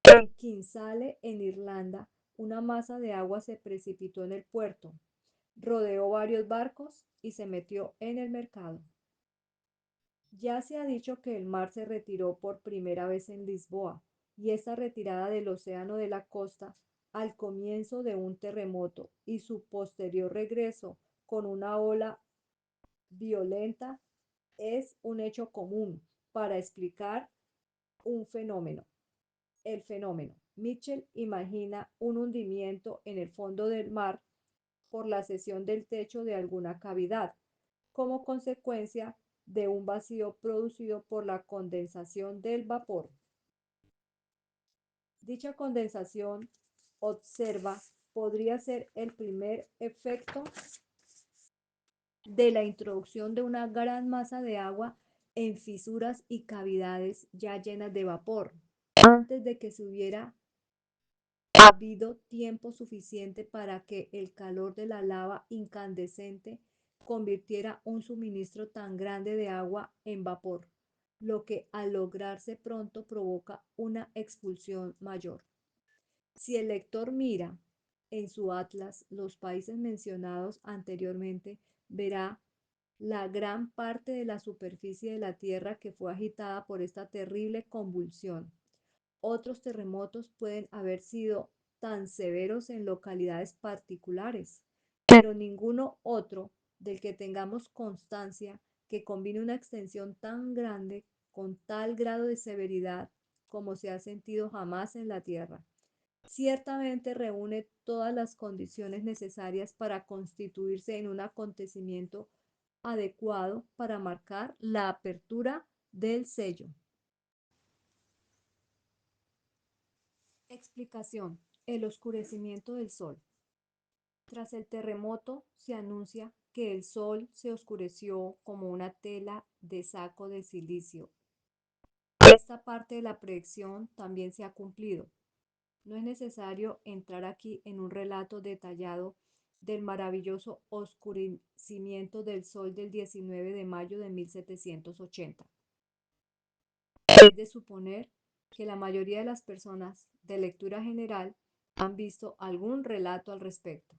En Kinsale, en Irlanda, una masa de agua se precipitó en el puerto, rodeó varios barcos y se metió en el mercado. Ya se ha dicho que el mar se retiró por primera vez en Lisboa, y esta retirada del océano de la costa al comienzo de un terremoto y su posterior regreso con una ola violenta es un hecho común para explicar un fenómeno. El fenómeno. Mitchell imagina un hundimiento en el fondo del mar por la cesión del techo de alguna cavidad, como consecuencia de un vacío producido por la condensación del vapor. Dicha condensación, observa, podría ser el primer efecto de la introducción de una gran masa de agua en fisuras y cavidades ya llenas de vapor, antes de que se hubiera habido tiempo suficiente para que el calor de la lava incandescente convirtiera un suministro tan grande de agua en vapor, lo que al lograrse pronto provoca una expulsión mayor. Si el lector mira en su atlas los países mencionados anteriormente, verá la gran parte de la superficie de la Tierra que fue agitada por esta terrible convulsión. Otros terremotos pueden haber sido tan severos en localidades particulares, pero ninguno otro del que tengamos constancia que combine una extensión tan grande con tal grado de severidad como se ha sentido jamás en la Tierra. Ciertamente reúne todas las condiciones necesarias para constituirse en un acontecimiento adecuado para marcar la apertura del sello. Explicación. El oscurecimiento del Sol. Tras el terremoto se anuncia que el Sol se oscureció como una tela de saco de silicio. Esta parte de la predicción también se ha cumplido. No es necesario entrar aquí en un relato detallado del maravilloso oscurecimiento del Sol del 19 de mayo de 1780. Es de suponer que la mayoría de las personas de lectura general han visto algún relato al respecto.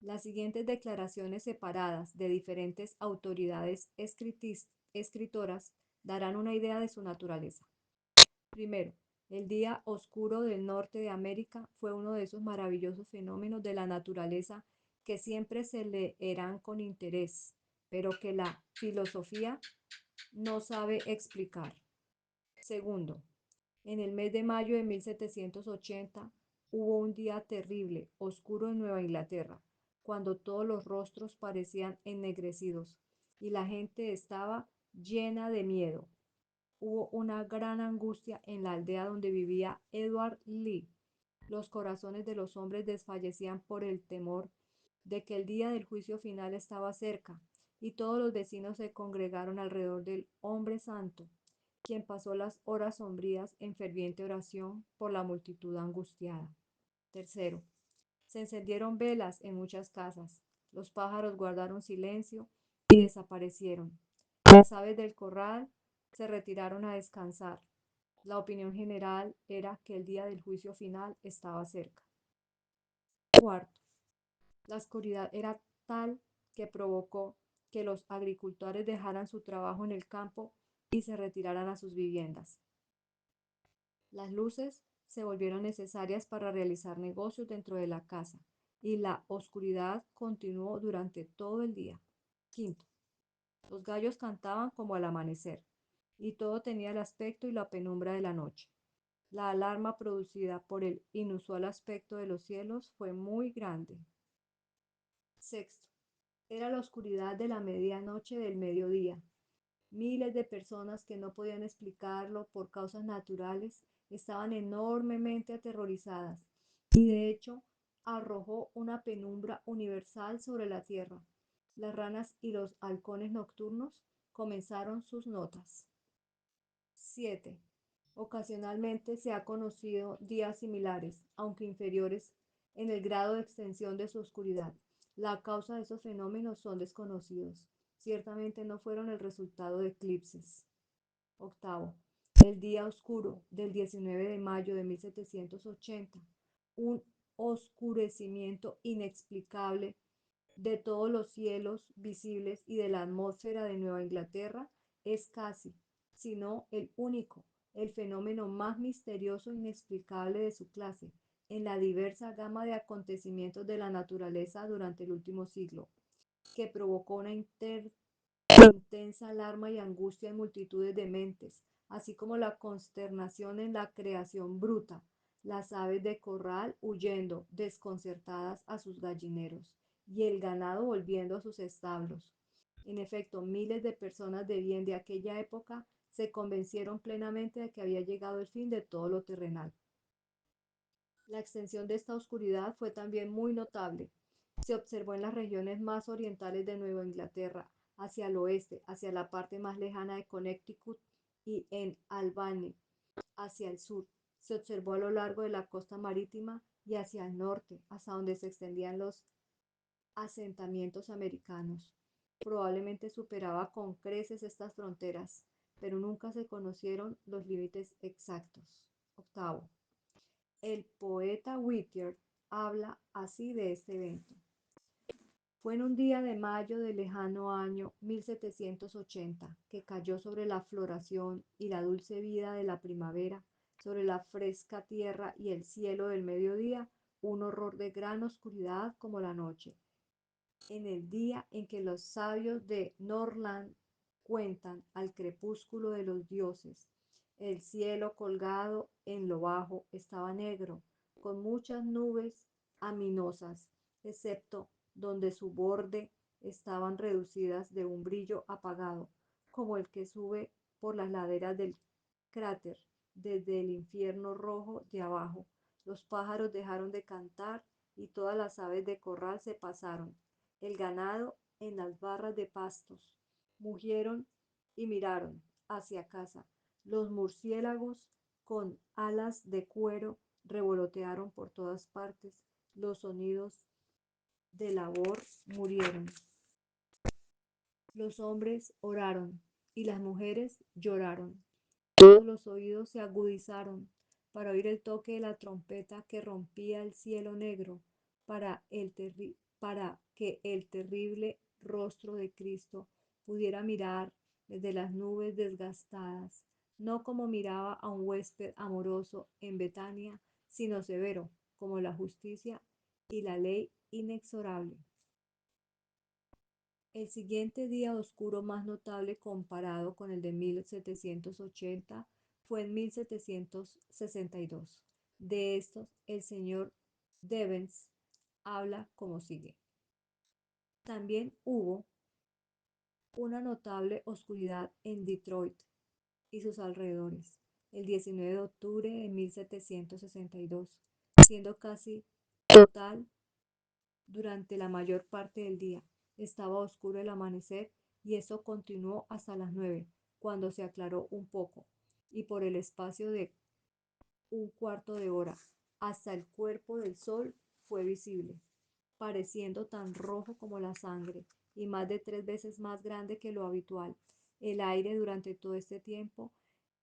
Las siguientes declaraciones separadas de diferentes autoridades escritoras darán una idea de su naturaleza. Primero, el día oscuro del norte de América fue uno de esos maravillosos fenómenos de la naturaleza que siempre se leerán con interés, pero que la filosofía no sabe explicar. Segundo, en el mes de mayo de 1780 hubo un día terrible, oscuro en Nueva Inglaterra, cuando todos los rostros parecían ennegrecidos y la gente estaba llena de miedo. Hubo una gran angustia en la aldea donde vivía Edward Lee. Los corazones de los hombres desfallecían por el temor de que el día del juicio final estaba cerca, y todos los vecinos se congregaron alrededor del hombre santo, quien pasó las horas sombrías en ferviente oración por la multitud angustiada. Tercero, se encendieron velas en muchas casas, los pájaros guardaron silencio y desaparecieron. Las aves del corral se retiraron a descansar. La opinión general era que el día del juicio final estaba cerca. Cuarto, la oscuridad era tal que provocó que los agricultores dejaran su trabajo en el campo y se retiraran a sus viviendas. Las luces se volvieron necesarias para realizar negocios dentro de la casa y la oscuridad continuó durante todo el día. Quinto, los gallos cantaban como al amanecer y todo tenía el aspecto y la penumbra de la noche. La alarma producida por el inusual aspecto de los cielos fue muy grande. Sexto, era la oscuridad de la medianoche del mediodía. Miles de personas que no podían explicarlo por causas naturales estaban enormemente aterrorizadas y de hecho arrojó una penumbra universal sobre la tierra. Las ranas y los halcones nocturnos comenzaron sus notas. 7. Ocasionalmente se ha conocido días similares, aunque inferiores en el grado de extensión de su oscuridad. La causa de esos fenómenos son desconocidos. Ciertamente no fueron el resultado de eclipses. Octavo, el día oscuro del 19 de mayo de 1780, un oscurecimiento inexplicable de todos los cielos visibles y de la atmósfera de Nueva Inglaterra es casi, si no el único, el fenómeno más misterioso e inexplicable de su clase en la diversa gama de acontecimientos de la naturaleza durante el último siglo, que provocó una intensa alarma y angustia en multitudes de mentes, así como la consternación en la creación bruta, las aves de corral huyendo desconcertadas a sus gallineros y el ganado volviendo a sus establos. En efecto, miles de personas de bien de aquella época se convencieron plenamente de que había llegado el fin de todo lo terrenal. La extensión de esta oscuridad fue también muy notable. Se observó en las regiones más orientales de Nueva Inglaterra, hacia el oeste, hacia la parte más lejana de Connecticut y en Albany, hacia el sur. Se observó a lo largo de la costa marítima y hacia el norte, hasta donde se extendían los asentamientos americanos. Probablemente superaba con creces estas fronteras, pero nunca se conocieron los límites exactos. Octavo. El poeta Whittier habla así de este evento. Fue en un día de mayo del lejano año 1780 que cayó sobre la floración y la dulce vida de la primavera, sobre la fresca tierra y el cielo del mediodía, un horror de gran oscuridad como la noche, en el día en que los sabios de Norland cuentan al crepúsculo de los dioses. El cielo colgado en lo bajo estaba negro, con muchas nubes aminosas, excepto donde su borde estaban reducidas de un brillo apagado, como el que sube por las laderas del cráter desde el infierno rojo de abajo. Los pájaros dejaron de cantar y todas las aves de corral se pasaron. El ganado en las barras de pastos mugieron y miraron hacia casa. Los murciélagos con alas de cuero revolotearon por todas partes. Los sonidos de labor murieron. Los hombres oraron y las mujeres lloraron. Todos los oídos se agudizaron para oír el toque de la trompeta que rompía el cielo negro, para que el terrible rostro de Cristo pudiera mirar desde las nubes desgastadas, no como miraba a un huésped amoroso en Betania, sino severo, como la justicia y la ley inexorable. El siguiente día oscuro más notable comparado con el de 1780 fue en 1762. De estos, el señor Devens habla como sigue. También hubo una notable oscuridad en Detroit y sus alrededores el 19 de octubre de 1762, siendo casi total durante la mayor parte del día. Estaba oscuro el amanecer y eso continuó hasta las 9, cuando se aclaró un poco, y por el espacio de un cuarto de hora, hasta el cuerpo del sol fue visible, pareciendo tan rojo como la sangre y más de 3 veces más grande que lo habitual. El aire durante todo este tiempo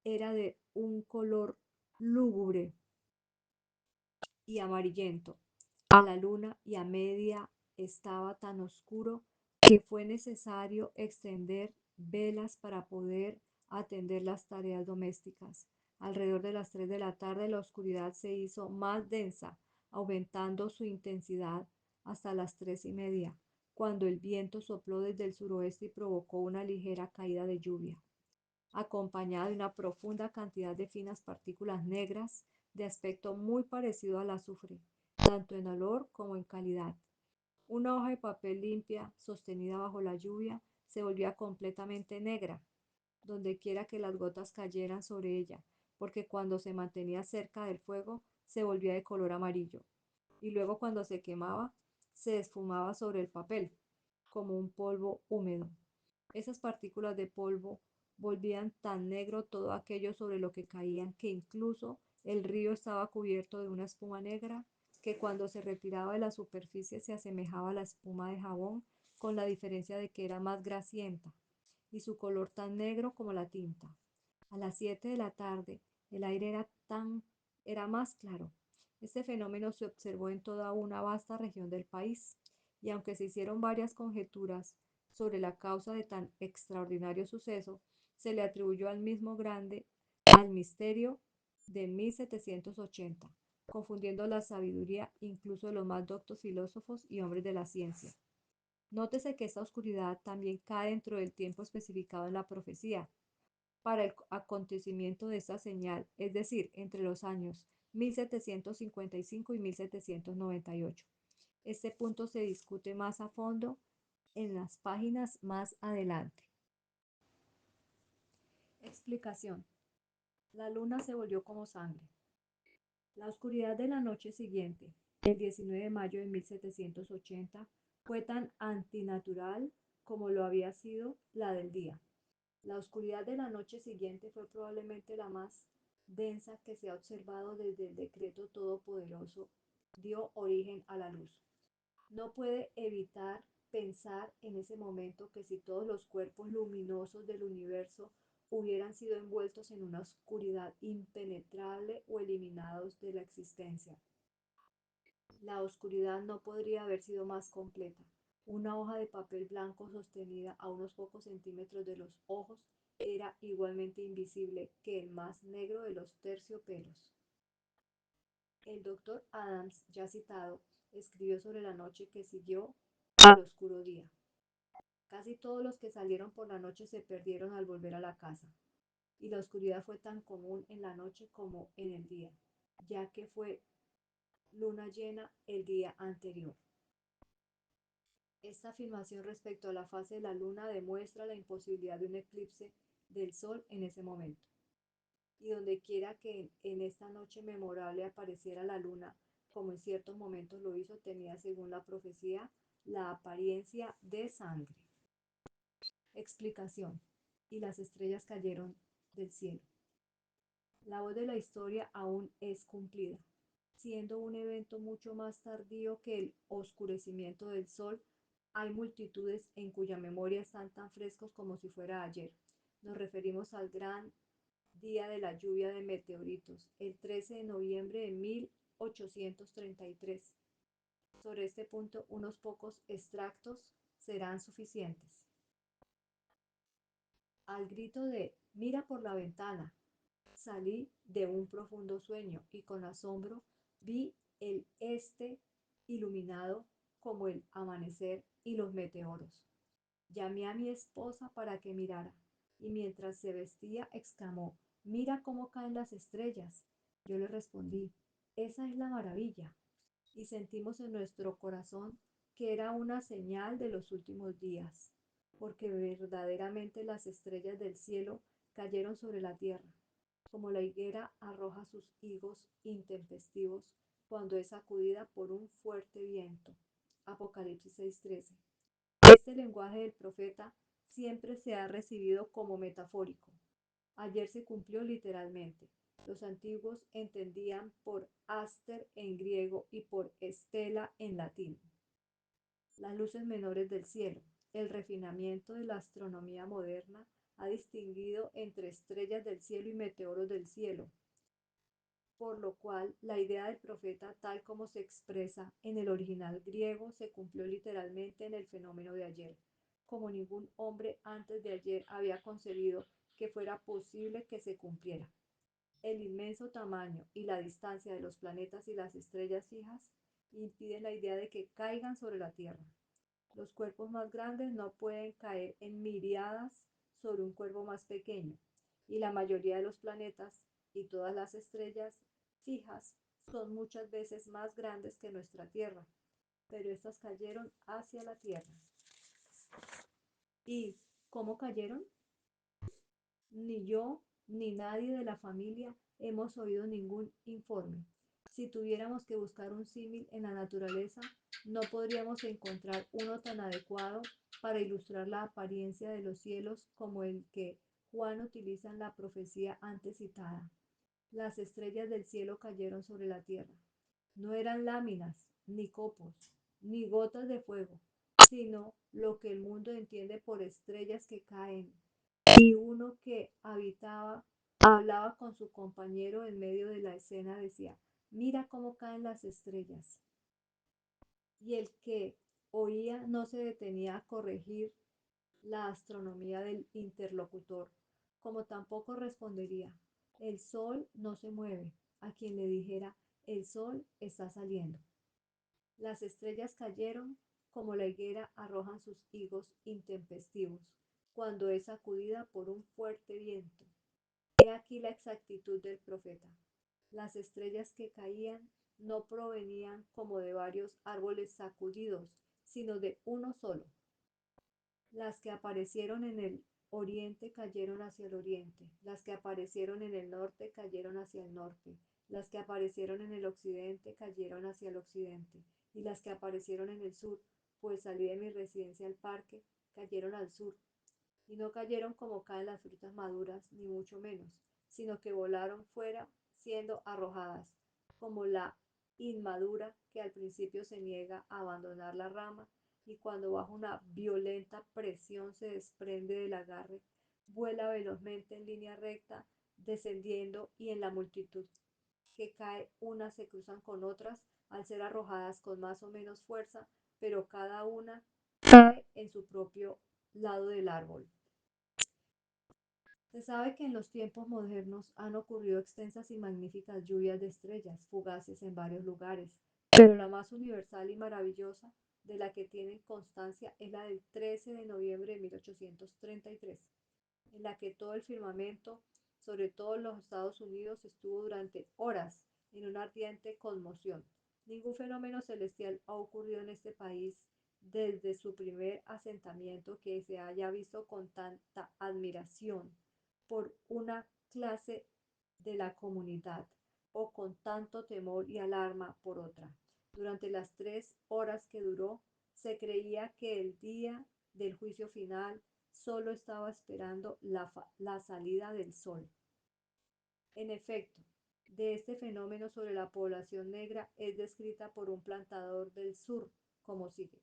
era de un color lúgubre y amarillento a la luna y a media estaba tan oscuro que fue necesario extender velas para poder atender las tareas domésticas. Alrededor de las 3 de la tarde la oscuridad se hizo más densa, aumentando su intensidad hasta las 3:30, cuando el viento sopló desde el suroeste y provocó una ligera caída de lluvia, acompañada de una profunda cantidad de finas partículas negras de aspecto muy parecido al azufre, tanto en olor como en calidad. Una hoja de papel limpia, sostenida bajo la lluvia, se volvía completamente negra, donde quiera que las gotas cayeran sobre ella, porque cuando se mantenía cerca del fuego se volvía de color amarillo, y luego cuando se quemaba se esfumaba sobre el papel, como un polvo húmedo. Esas partículas de polvo volvían tan negro todo aquello sobre lo que caían que incluso el río estaba cubierto de una espuma negra que cuando se retiraba de la superficie se asemejaba a la espuma de jabón, con la diferencia de que era más grasienta y su color tan negro como la tinta. A las 7 de la tarde el aire era más claro. Este fenómeno se observó en toda una vasta región del país, y aunque se hicieron varias conjeturas sobre la causa de tan extraordinario suceso, se le atribuyó al mismo grande al misterio de 1780, confundiendo la sabiduría incluso de los más doctos filósofos y hombres de la ciencia. Nótese que esta oscuridad también cae dentro del tiempo especificado en la profecía para el acontecimiento de esta señal, es decir, entre los años 1755 y 1798. Este punto se discute más a fondo en las páginas más adelante. Explicación. La luna se volvió como sangre. La oscuridad de la noche siguiente, el 19 de mayo de 1780, fue tan antinatural como lo había sido la del día. La oscuridad de la noche siguiente fue probablemente la más densa que se ha observado desde el decreto todopoderoso dio origen a la luz. No puede evitar pensar en ese momento que si todos los cuerpos luminosos del universo hubieran sido envueltos en una oscuridad impenetrable o eliminados de la existencia, la oscuridad no podría haber sido más completa. Una hoja de papel blanco sostenida a unos pocos centímetros de los ojos era igualmente invisible que el más negro de los terciopelos. El doctor Adams, ya citado, escribió sobre la noche que siguió al oscuro día. Casi todos los que salieron por la noche se perdieron al volver a la casa, y la oscuridad fue tan común en la noche como en el día, ya que fue luna llena el día anterior. Esta afirmación respecto a la fase de la luna demuestra la imposibilidad de un eclipse del sol en ese momento. Y donde quiera que en esta noche memorable apareciera la luna, como en ciertos momentos lo hizo, tenía, según la profecía, la apariencia de sangre. Explicación. Y las estrellas cayeron del cielo. La voz de la historia aún es cumplida, siendo un evento mucho más tardío que el oscurecimiento del sol. Hay multitudes en cuya memoria están tan frescos como si fuera ayer. Nos referimos al gran día de la lluvia de meteoritos, el 13 de noviembre de 1833. Sobre este punto, unos pocos extractos serán suficientes. Al grito de "mira por la ventana", salí de un profundo sueño y con asombro vi el este iluminado como el amanecer y los meteoros. Llamé a mi esposa para que mirara, y mientras se vestía exclamó: "Mira cómo caen las estrellas". Yo le respondí: "Esa es la maravilla", y sentimos en nuestro corazón que era una señal de los últimos días, porque verdaderamente las estrellas del cielo cayeron sobre la tierra, como la higuera arroja sus higos intempestivos cuando es sacudida por un fuerte viento. Apocalipsis 6:13. Este lenguaje del profeta siempre se ha recibido como metafórico. Ayer se cumplió literalmente. Los antiguos entendían por aster en griego y por estela en latín. Las luces menores del cielo. El refinamiento de la astronomía moderna ha distinguido entre estrellas del cielo y meteoros del cielo, por lo cual la idea del profeta tal como se expresa en el original griego se cumplió literalmente en el fenómeno de ayer, como ningún hombre antes de ayer había concebido que fuera posible que se cumpliera. El inmenso tamaño y la distancia de los planetas y las estrellas fijas impiden la idea de que caigan sobre la Tierra. Los cuerpos más grandes no pueden caer en miriadas sobre un cuerpo más pequeño, y la mayoría de los planetas y todas las estrellas fijas son muchas veces más grandes que nuestra Tierra, pero estas cayeron hacia la Tierra. ¿Y cómo cayeron? Ni yo ni nadie de la familia hemos oído ningún informe. Si tuviéramos que buscar un símil en la naturaleza, no podríamos encontrar uno tan adecuado para ilustrar la apariencia de los cielos como el que Juan utiliza en la profecía antes citada. Las estrellas del cielo cayeron sobre la tierra. No eran láminas, ni copos, ni gotas de fuego, sino lo que el mundo entiende por estrellas que caen. Y uno que hablaba con su compañero en medio de la escena decía: "Mira cómo caen las estrellas". Y el que oía no se detenía a corregir la astronomía del interlocutor, como tampoco respondería: "El sol no se mueve", a quien le dijera: "El sol está saliendo". Las estrellas cayeron como la higuera arrojan sus higos intempestivos cuando es sacudida por un fuerte viento. He aquí la exactitud del profeta. Las estrellas que caían no provenían como de varios árboles sacudidos, sino de uno solo. Las que aparecieron en el oriente cayeron hacia el oriente, las que aparecieron en el norte cayeron hacia el norte, las que aparecieron en el occidente cayeron hacia el occidente, y las que aparecieron en el sur, pues salí de mi residencia al parque, cayeron al sur, y no cayeron como caen las frutas maduras, ni mucho menos, sino que volaron fuera siendo arrojadas, como la inmadura que al principio se niega a abandonar la rama y cuando bajo una violenta presión se desprende del agarre, vuela velozmente en línea recta, descendiendo y en la multitud que cae unas se cruzan con otras al ser arrojadas con más o menos fuerza, pero cada una cae en su propio lado del árbol. Se sabe que en los tiempos modernos han ocurrido extensas y magníficas lluvias de estrellas fugaces en varios lugares, pero la más universal y maravillosa de la que tienen constancia es la del 13 de noviembre de 1833, en la que todo el firmamento, sobre todo en los Estados Unidos, estuvo durante horas en una ardiente conmoción. Ningún fenómeno celestial ha ocurrido en este país desde su primer asentamiento que se haya visto con tanta admiración por una clase de la comunidad o con tanto temor y alarma por otra. Durante las 3 horas que duró, se creía que el día del juicio final solo estaba esperando la salida del sol. En efecto, de este fenómeno sobre la población negra es descrita por un plantador del sur como sigue.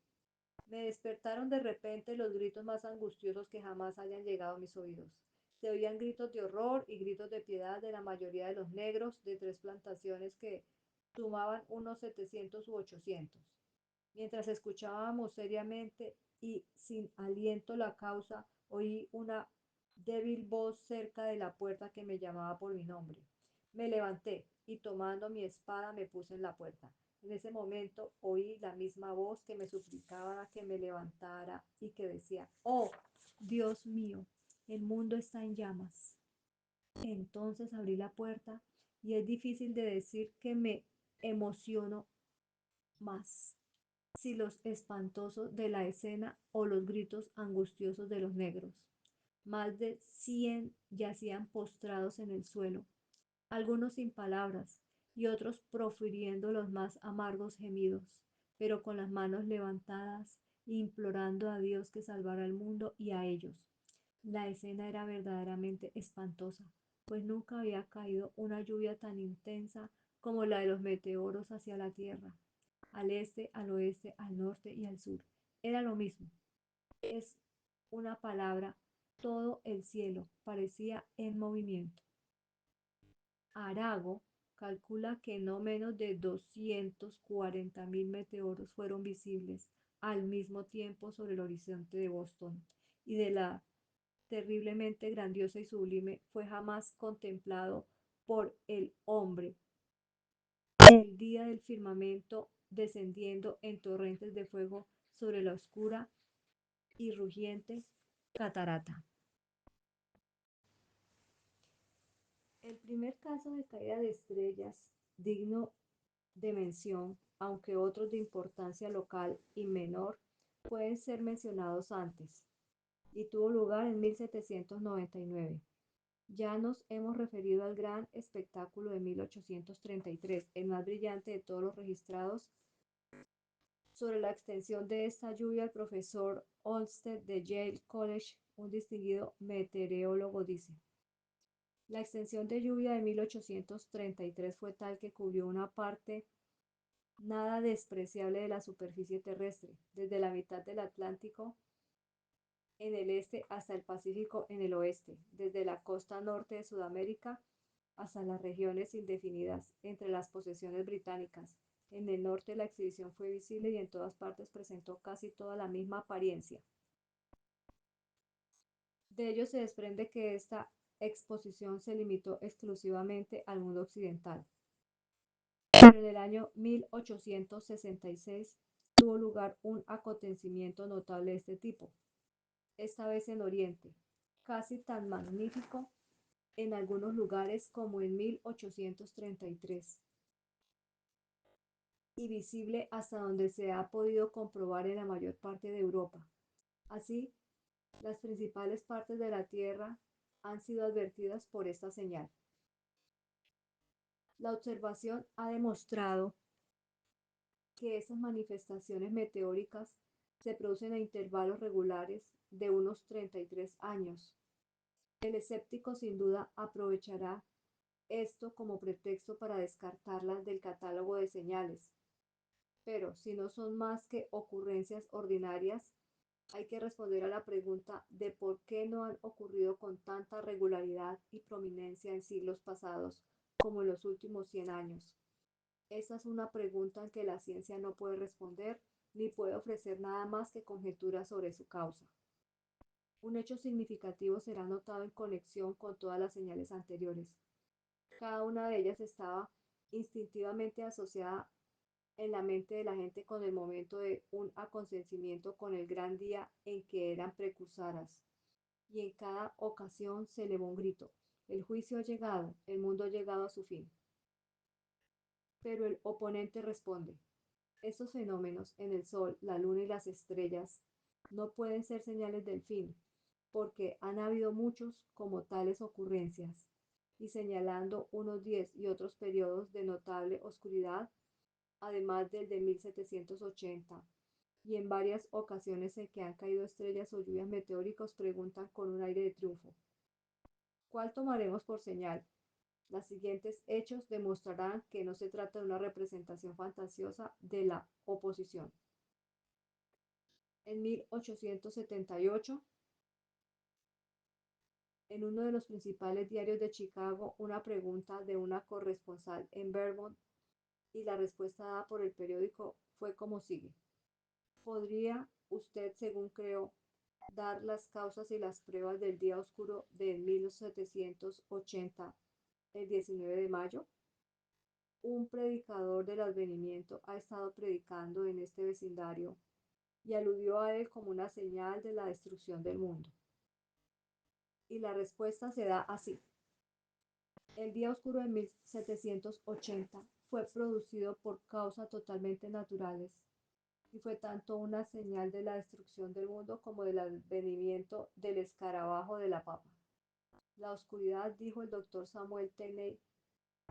Me despertaron de repente los gritos más angustiosos que jamás hayan llegado a mis oídos. Se oían gritos de horror y gritos de piedad de la mayoría de los negros de 3 plantaciones que sumaban unos 700 u 800. Mientras escuchábamos seriamente y sin aliento la causa, oí una débil voz cerca de la puerta que me llamaba por mi nombre. Me levanté y tomando mi espada me puse en la puerta. En ese momento oí la misma voz que me suplicaba que me levantara y que decía, oh, Dios mío, el mundo está en llamas. Entonces abrí la puerta y es difícil de decir que me emociono más si los espantosos de la escena o los gritos angustiosos de los negros. Más de 100 yacían postrados en el suelo, algunos sin palabras y otros profiriendo los más amargos gemidos, pero con las manos levantadas, implorando a Dios que salvara al mundo y a ellos. La escena era verdaderamente espantosa, pues nunca había caído una lluvia tan intensa como la de los meteoros hacia la tierra, al este, al oeste, al norte y al sur. Era lo mismo. Es una palabra, todo el cielo parecía en movimiento. Arago calcula que no menos de 240.000 meteoros fueron visibles al mismo tiempo sobre el horizonte de Boston, y de la terriblemente grandiosa y sublime fue jamás contemplado por el hombre el día del firmamento descendiendo en torrentes de fuego sobre la oscura y rugiente catarata. El primer caso de caída de estrellas digno de mención, aunque otros de importancia local y menor pueden ser mencionados antes, y tuvo lugar en 1799. Ya nos hemos referido al gran espectáculo de 1833, el más brillante de todos los registrados. Sobre la extensión de esta lluvia, el profesor Olmsted de Yale College, un distinguido meteorólogo, dice: la extensión de lluvia de 1833 fue tal que cubrió una parte nada despreciable de la superficie terrestre, desde la mitad del Atlántico en el este hasta el Pacífico en el oeste, desde la costa norte de Sudamérica hasta las regiones indefinidas entre las posesiones británicas. En el norte la exhibición fue visible y en todas partes presentó casi toda la misma apariencia. De ello se desprende que esta exposición se limitó exclusivamente al mundo occidental. Pero en el año 1866 tuvo lugar un acontecimiento notable de este tipo, esta vez en Oriente, casi tan magnífico en algunos lugares como en 1833 y visible hasta donde se ha podido comprobar en la mayor parte de Europa. Así Las principales partes de la Tierra han sido advertidas por esta señal. La observación ha demostrado que esas manifestaciones meteóricas se producen a intervalos regulares de unos 33 años. El escéptico sin duda aprovechará esto como pretexto para descartarlas del catálogo de señales, pero si no son más que ocurrencias ordinarias, hay que responder a la pregunta de por qué no han ocurrido con tanta regularidad y prominencia en siglos pasados como en los últimos 100 años. Esa es una pregunta en que la ciencia no puede responder ni puede ofrecer nada más que conjeturas sobre su causa. Un hecho significativo será notado en conexión con todas las señales anteriores. Cada una de ellas estaba instintivamente asociada en la mente de la gente con el momento de un acontecimiento con el gran día en que eran precursoras. Y en cada ocasión se elevó un grito. El juicio ha llegado, el mundo ha llegado a su fin. Pero el oponente responde, estos fenómenos en el Sol, la Luna y las estrellas no pueden ser señales del fin, porque han habido muchos como tales ocurrencias, y señalando unos 10 y otros periodos de notable oscuridad, además del de 1780, y en varias ocasiones en que han caído estrellas o lluvias meteóricos, preguntan con un aire de triunfo, ¿cuál tomaremos por señal? Los siguientes hechos demostrarán que no se trata de una representación fantasiosa de la oposición. En 1878, en uno de los principales diarios de Chicago, una pregunta de una corresponsal en Vermont y la respuesta dada por el periódico fue como sigue. ¿Podría usted, según creo, dar las causas y las pruebas del día oscuro de 1780, el 19 de mayo? Un predicador del advenimiento ha estado predicando en este vecindario y aludió a él como una señal de la destrucción del mundo. Y la respuesta se da así. El día oscuro de 1780 fue producido por causas totalmente naturales y fue tanto una señal de la destrucción del mundo como del advenimiento del escarabajo de la papa. La oscuridad, dijo el doctor Samuel Tenney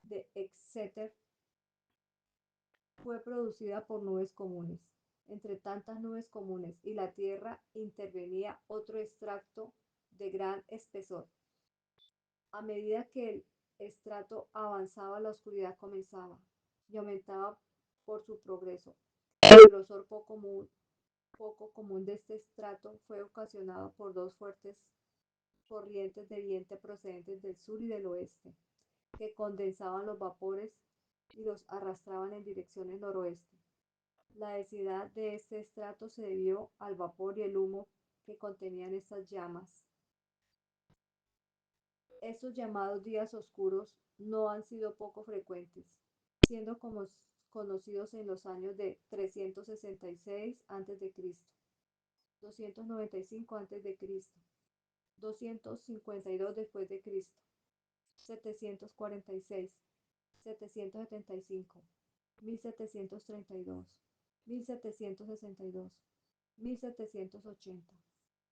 de Exeter, fue producida por nubes comunes. Entre tantas nubes comunes y la Tierra intervenía otro extracto de gran espesor. A medida que el estrato avanzaba, la oscuridad comenzaba y aumentaba por su progreso. El grosor poco común de este estrato fue ocasionado por dos fuertes corrientes de viento procedentes del sur y del oeste, que condensaban los vapores y los arrastraban en direcciones noroeste. La densidad de este estrato se debió al vapor y el humo que contenían estas llamas. Estos llamados días oscuros no han sido poco frecuentes, siendo como conocidos en los años de 366 a.C., 295 a.C., 252 después de Cristo, 746, 775, 1732, 1762, 1780,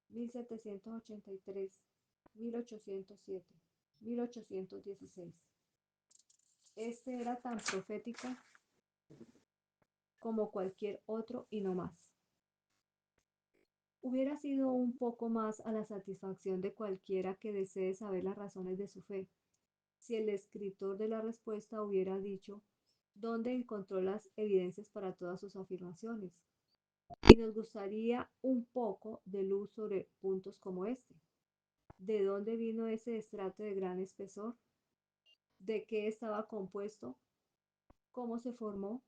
1783, 1807, 1816. Este era tan profético como cualquier otro y no más. Hubiera sido un poco más a la satisfacción de cualquiera que desee saber las razones de su fe, si el escritor de la respuesta hubiera dicho dónde encontró las evidencias para todas sus afirmaciones. Y nos gustaría un poco de luz sobre puntos como este. ¿De dónde vino ese estrato de gran espesor? ¿De qué estaba compuesto? ¿Cómo se formó?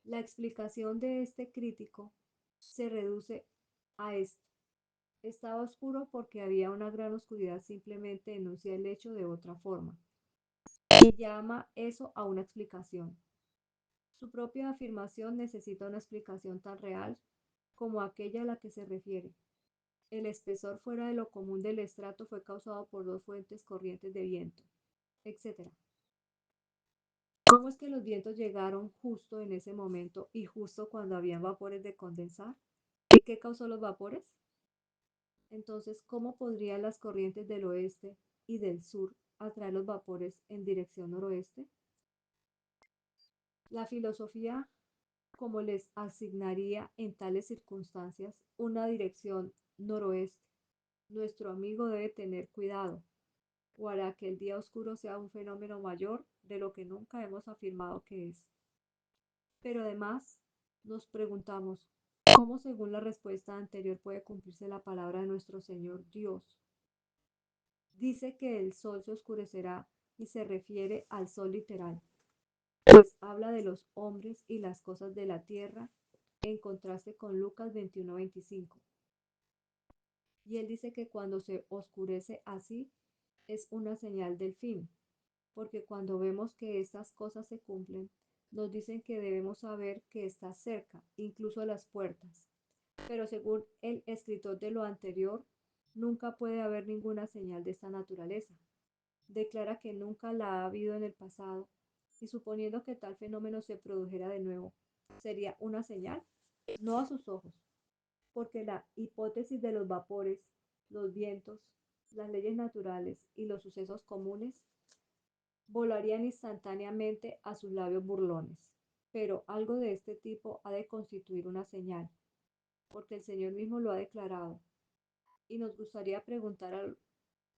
La explicación de este crítico se reduce a esto. Estaba oscuro porque había una gran oscuridad, simplemente enuncia el hecho de otra forma y llama eso a una explicación. Su propia afirmación necesita una explicación tan real como aquella a la que se refiere. El espesor fuera de lo común del estrato fue causado por dos fuentes corrientes de viento, etc. ¿Cómo es que los vientos llegaron justo en ese momento y justo cuando habían vapores de condensar? ¿Y qué causó los vapores? Entonces, ¿cómo podrían las corrientes del oeste y del sur atraer los vapores en dirección noroeste? La filosofía, como les asignaría en tales circunstancias una dirección noroeste. Nuestro amigo debe tener cuidado, o hará que el día oscuro sea un fenómeno mayor de lo que nunca hemos afirmado que es. Pero además, nos preguntamos, ¿cómo según la respuesta anterior puede cumplirse la palabra de nuestro Señor Dios? Dice que el sol se oscurecerá y se refiere al sol literal, pues habla de los hombres y las cosas de la tierra en contraste con Lucas 21:25. Y él dice que cuando se oscurece así es una señal del fin, porque cuando vemos que estas cosas se cumplen, nos dicen que debemos saber que está cerca, incluso a las puertas. Pero según el escritor de lo anterior, nunca puede haber ninguna señal de esta naturaleza. Declara que nunca la ha habido en el pasado, y suponiendo que tal fenómeno se produjera de nuevo, sería una señal, no a sus ojos, porque la hipótesis de los vapores, los vientos, las leyes naturales y los sucesos comunes volarían instantáneamente a sus labios burlones. Pero algo de este tipo ha de constituir una señal, porque el Señor mismo lo ha declarado. Y nos gustaría preguntar al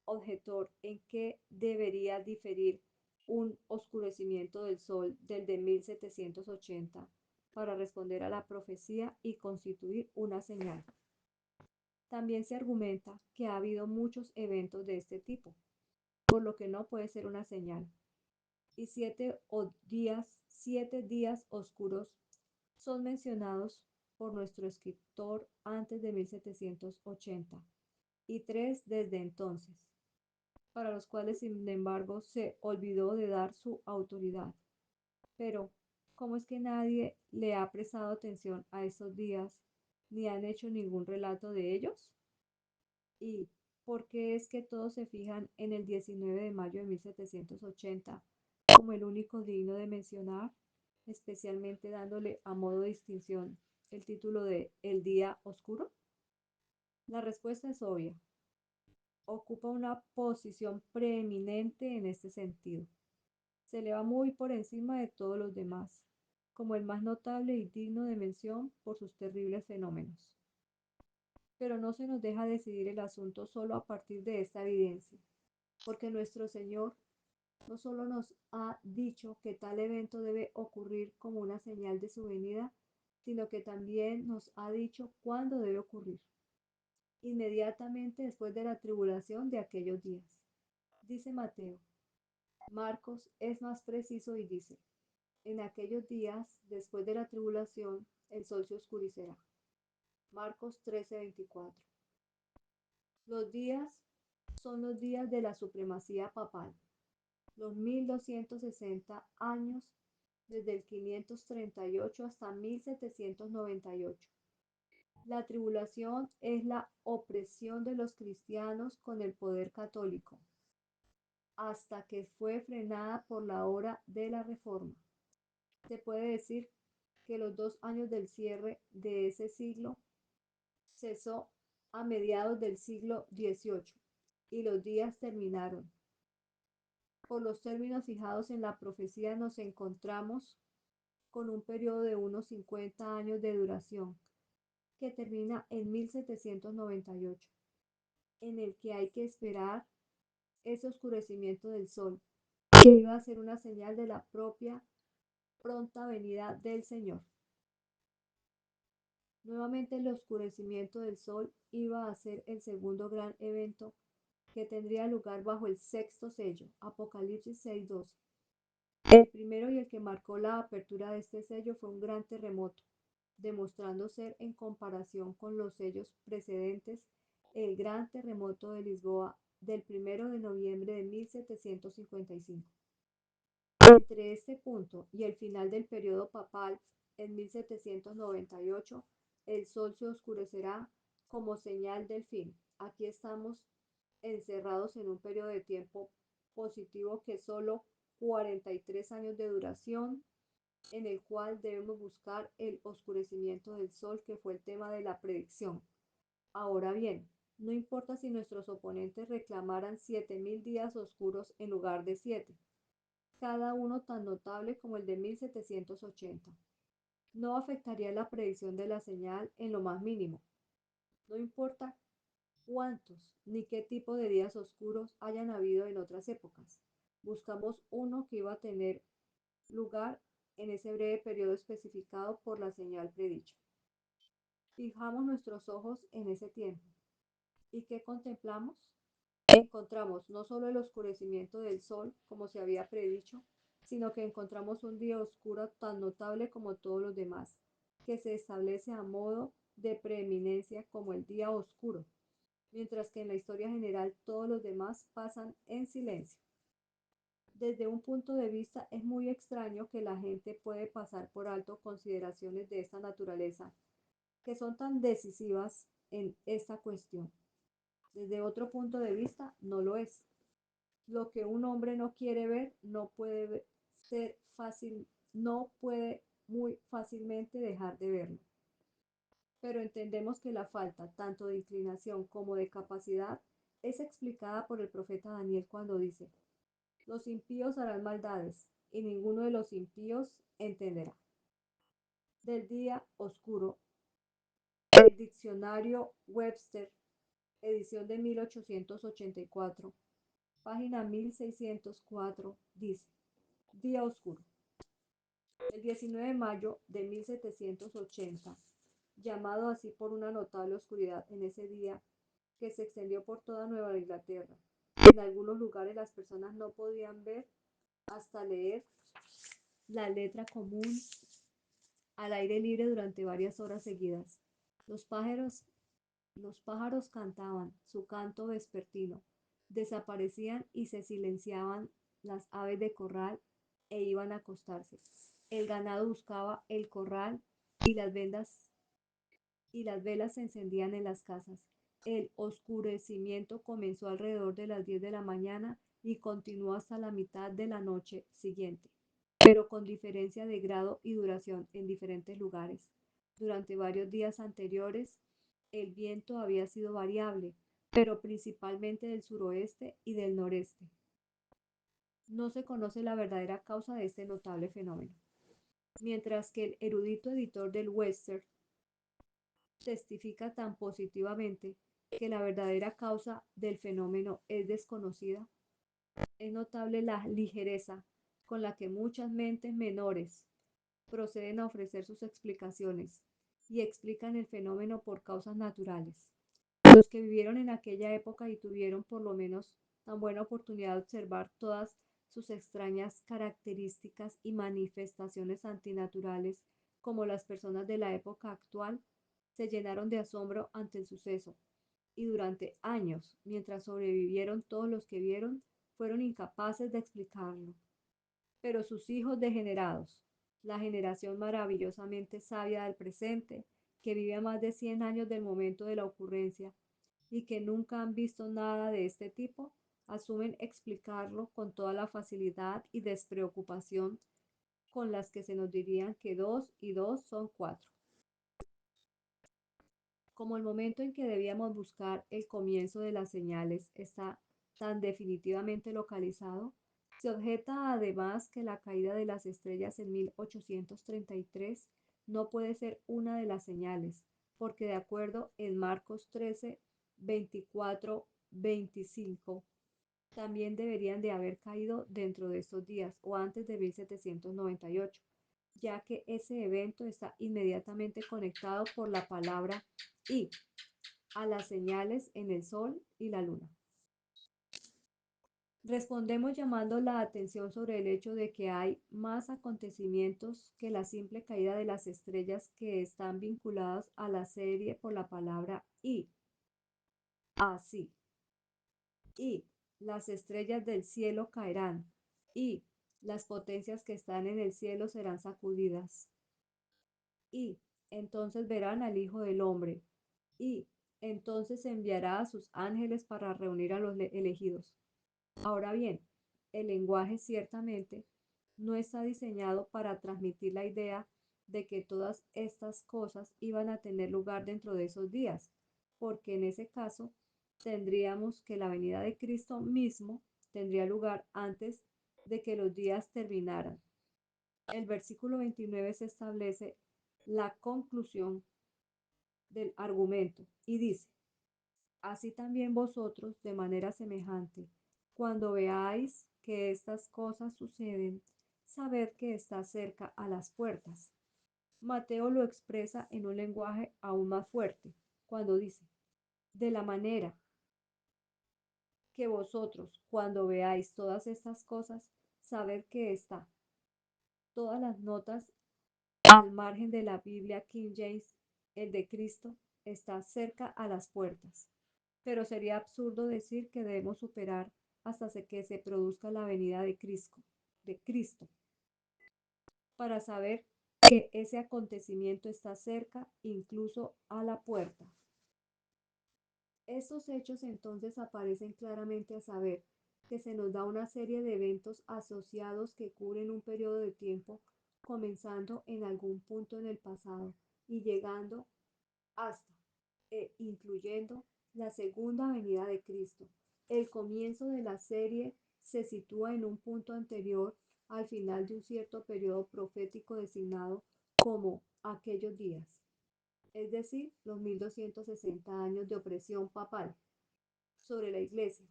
objetor en qué debería diferir un oscurecimiento del sol del de 1780 para responder a la profecía y constituir una señal. También se argumenta que ha habido muchos eventos de este tipo, por lo que no puede ser una señal. Y siete días oscuros son mencionados por nuestro escritor antes de 1780 y tres desde entonces, para los cuales sin embargo se olvidó de dar su autoridad. Pero, ¿cómo es que nadie le ha prestado atención a estos días ni han hecho ningún relato de ellos? ¿Y por qué es que todos se fijan en el 19 de mayo de 1780 como el único digno de mencionar, especialmente dándole a modo de distinción el título de El día oscuro? La respuesta es obvia. Ocupa una posición preeminente en este sentido. Se eleva muy por encima de todos los demás, como el más notable y digno de mención por sus terribles fenómenos. Pero no se nos deja decidir el asunto solo a partir de esta evidencia, porque nuestro Señor no solo nos ha dicho que tal evento debe ocurrir como una señal de su venida, sino que también nos ha dicho cuándo debe ocurrir, inmediatamente después de la tribulación de aquellos días. Dice Mateo. Marcos es más preciso y dice, en aquellos días, después de la tribulación, el sol se oscurecerá. Marcos 13:24. Los días son los días de la supremacía papal, los 1260 años desde el 538 hasta 1798. La tribulación es la opresión de los cristianos con el poder católico, hasta que fue frenada por la hora de la Reforma. Se puede decir que los 2 años del cierre de ese siglo cesó a mediados del siglo XVIII y los días terminaron. Por los términos fijados en la profecía nos encontramos con un periodo de unos 50 años de duración que termina en 1798, en el que hay que esperar ese oscurecimiento del sol, que iba a ser una señal de la propia pronta venida del Señor. Nuevamente el oscurecimiento del sol iba a ser el segundo gran evento que tendría lugar bajo el sexto sello, Apocalipsis 6:12. El primero y el que marcó la apertura de este sello fue un gran terremoto, demostrando ser en comparación con los sellos precedentes el gran terremoto de Lisboa del 1 de noviembre de 1755. Entre este punto y el final del periodo papal en 1798, el sol se oscurecerá como señal del fin. Aquí estamos encerrados en un periodo de tiempo positivo que solo 43 años de duración, en el cual debemos buscar el oscurecimiento del sol, que fue el tema de la predicción. Ahora bien, No importa si nuestros oponentes reclamaran 7000 días oscuros en lugar de 7, cada uno tan notable como el de 1780. No afectaría la predicción de la señal en lo más mínimo. No importa cuántos ni qué tipo de días oscuros hayan habido en otras épocas. Buscamos uno que iba a tener lugar en ese breve periodo especificado por la señal predicha. Fijamos nuestros ojos en ese tiempo. ¿Y qué contemplamos? Encontramos no solo el oscurecimiento del sol, como se había predicho, sino que encontramos un día oscuro tan notable como todos los demás, que se establece a modo de preeminencia como el día oscuro, mientras que en la historia general todos los demás pasan en silencio. Desde un punto de vista es muy extraño que la gente puede pasar por alto consideraciones de esta naturaleza, que son tan decisivas en esta cuestión. Desde otro punto de vista, no lo es. Lo que un hombre no quiere ver no puede ser fácil, no puede muy fácilmente dejar de verlo. Pero entendemos que la falta tanto de inclinación como de capacidad es explicada por el profeta Daniel cuando dice: los impíos harán maldades y ninguno de los impíos entenderá. Del día oscuro, el diccionario Webster, edición de 1884, página 1604, dice: día oscuro. El 19 de mayo de 1780, llamado así por una notable oscuridad en ese día que se extendió por toda Nueva Inglaterra. En algunos lugares las personas no podían ver hasta leer la letra común al aire libre durante varias horas seguidas. Los pájaros, los pájaros cantaban su canto vespertino, desaparecían y se silenciaban las aves de corral e iban a acostarse. El ganado buscaba el corral y las velas se encendían en las casas. El oscurecimiento comenzó alrededor de las 10 de la mañana y continuó hasta la mitad de la noche siguiente, pero con diferencia de grado y duración en diferentes lugares. Durante varios días anteriores, el viento había sido variable, pero principalmente del suroeste y del noreste. No se conoce la verdadera causa de este notable fenómeno. Mientras que el erudito editor del Western testifica tan positivamente que la verdadera causa del fenómeno es desconocida, es notable la ligereza con la que muchas mentes menores proceden a ofrecer sus explicaciones y explican el fenómeno por causas naturales. Los que vivieron en aquella época y tuvieron por lo menos tan buena oportunidad de observar todas sus extrañas características y manifestaciones antinaturales como las personas de la época actual, se llenaron de asombro ante el suceso y durante años, mientras sobrevivieron todos los que vieron, fueron incapaces de explicarlo. Pero sus hijos degenerados, la generación maravillosamente sabia del presente, que vive a más de 100 años del momento de la ocurrencia y que nunca han visto nada de este tipo, asumen explicarlo con toda la facilidad y despreocupación con las que se nos dirían que 2 y 2 son 4. Como el momento en que debíamos buscar el comienzo de las señales está tan definitivamente localizado, se objeta además que la caída de las estrellas en 1833 no puede ser una de las señales, porque de acuerdo en Marcos 13, 24, 25, también deberían de haber caído dentro de estos días o antes de 1798, ya que ese evento está inmediatamente conectado por la palabra y a las señales en el sol y la luna. Respondemos llamando la atención sobre el hecho de que hay más acontecimientos que la simple caída de las estrellas que están vinculados a la serie por la palabra y. Así. Y las estrellas del cielo caerán, y las potencias que están en el cielo serán sacudidas. Y entonces verán al Hijo del Hombre, y entonces enviará a sus ángeles para reunir a los elegidos. Ahora bien, el lenguaje ciertamente no está diseñado para transmitir la idea de que todas estas cosas iban a tener lugar dentro de esos días, porque en ese caso tendríamos que la venida de Cristo mismo tendría lugar antes de que los días terminaran. El versículo 29 se establece la conclusión del argumento y dice, así también vosotros, de manera semejante, cuando veáis que estas cosas suceden, sabed que está cerca a las puertas. Mateo lo expresa en un lenguaje aún más fuerte, cuando dice, de la manera que vosotros, cuando veáis todas estas cosas, sabed que está. Todas las notas al margen de la Biblia King James, el de Cristo, está cerca a las puertas. Pero sería absurdo decir que debemos superar hasta que se produzca la venida de Cristo, para saber que ese acontecimiento está cerca, incluso a la puerta. Estos hechos entonces aparecen claramente a saber que se nos da una serie de eventos asociados que cubren un periodo de tiempo comenzando en algún punto en el pasado y llegando hasta e incluyendo la segunda venida de Cristo. El comienzo de la serie se sitúa en un punto anterior al final de un cierto periodo profético designado como aquellos días, es decir, los 1260 años de opresión papal sobre la iglesia,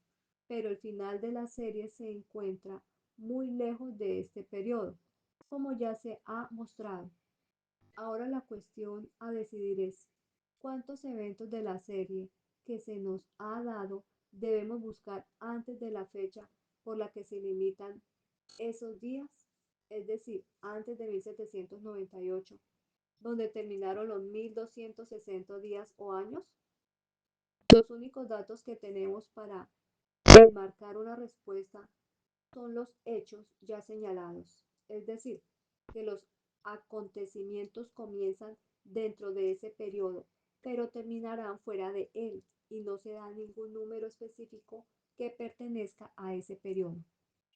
pero el final de la serie se encuentra muy lejos de este periodo, como ya se ha mostrado. Ahora la cuestión a decidir es cuántos eventos de la serie que se nos ha dado debemos buscar antes de la fecha por la que se limitan esos días, es decir, antes de 1798, donde terminaron los 1260 días o años. Los únicos datos que tenemos para enmarcar una respuesta son los hechos ya señalados, es decir, que los acontecimientos comienzan dentro de ese periodo, pero terminarán fuera de él y no se da ningún número específico que pertenezca a ese periodo.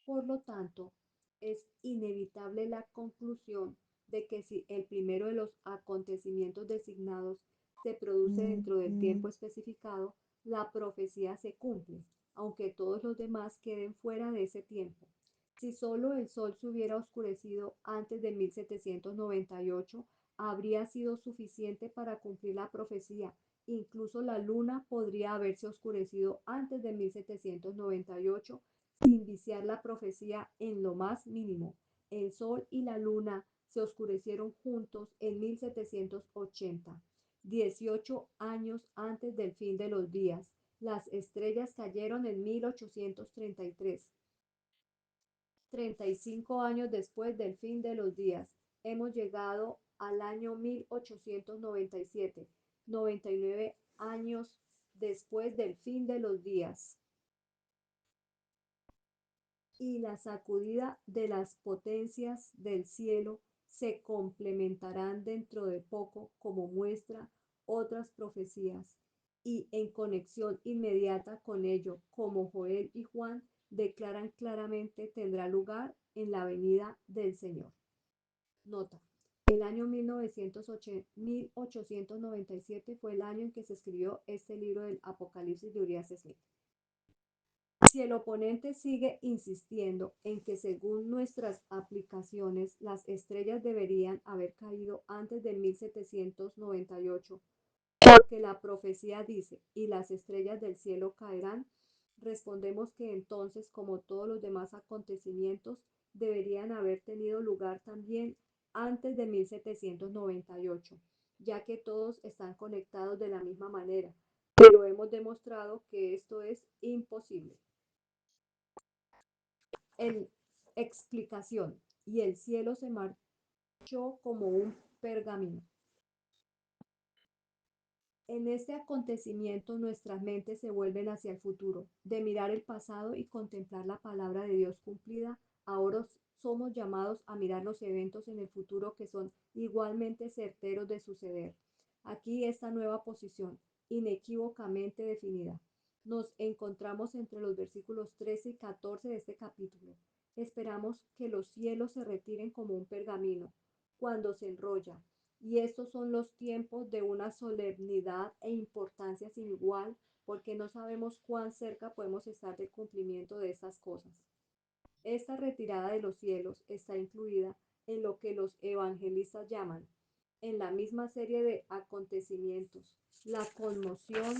Por lo tanto, es inevitable la conclusión de que si el primero de los acontecimientos designados se produce dentro del tiempo especificado, la profecía se cumple, aunque todos los demás queden fuera de ese tiempo. Si solo el sol se hubiera oscurecido antes de 1798, habría sido suficiente para cumplir la profecía. Incluso la luna podría haberse oscurecido antes de 1798 sin viciar la profecía en lo más mínimo. El sol y la luna se oscurecieron juntos en 1780, 18 años antes del fin de los días. Las estrellas cayeron en 1833, 35 años después del fin de los días. Hemos llegado al año 1897, 99 años después del fin de los días. Y la sacudida de las potencias del cielo se complementarán dentro de poco como muestra otras profecías y en conexión inmediata con ello, como Joel y Juan declaran claramente, tendrá lugar en la venida del Señor. Nota. El año 1897 fue el año en que se escribió este libro del Apocalipsis de Urias Smith. Si el oponente sigue insistiendo en que según nuestras aplicaciones las estrellas deberían haber caído antes de 1798, porque la profecía dice, y las estrellas del cielo caerán, respondemos que entonces, como todos los demás acontecimientos, deberían haber tenido lugar también antes de 1798, ya que todos están conectados de la misma manera, pero hemos demostrado que esto es imposible. En explicación, y el cielo se marchó como un pergamino. En este acontecimiento nuestras mentes se vuelven hacia el futuro. De mirar el pasado y contemplar la palabra de Dios cumplida, ahora somos llamados a mirar los eventos en el futuro que son igualmente certeros de suceder. Aquí esta nueva posición, inequívocamente definida. Nos encontramos entre los versículos 13 y 14 de este capítulo. Esperamos que los cielos se retiren como un pergamino cuando se enrolla, y estos son los tiempos de una solemnidad e importancia sin igual, porque no sabemos cuán cerca podemos estar del cumplimiento de estas cosas. Esta retirada de los cielos está incluida en lo que los evangelistas llaman, en la misma serie de acontecimientos, la conmoción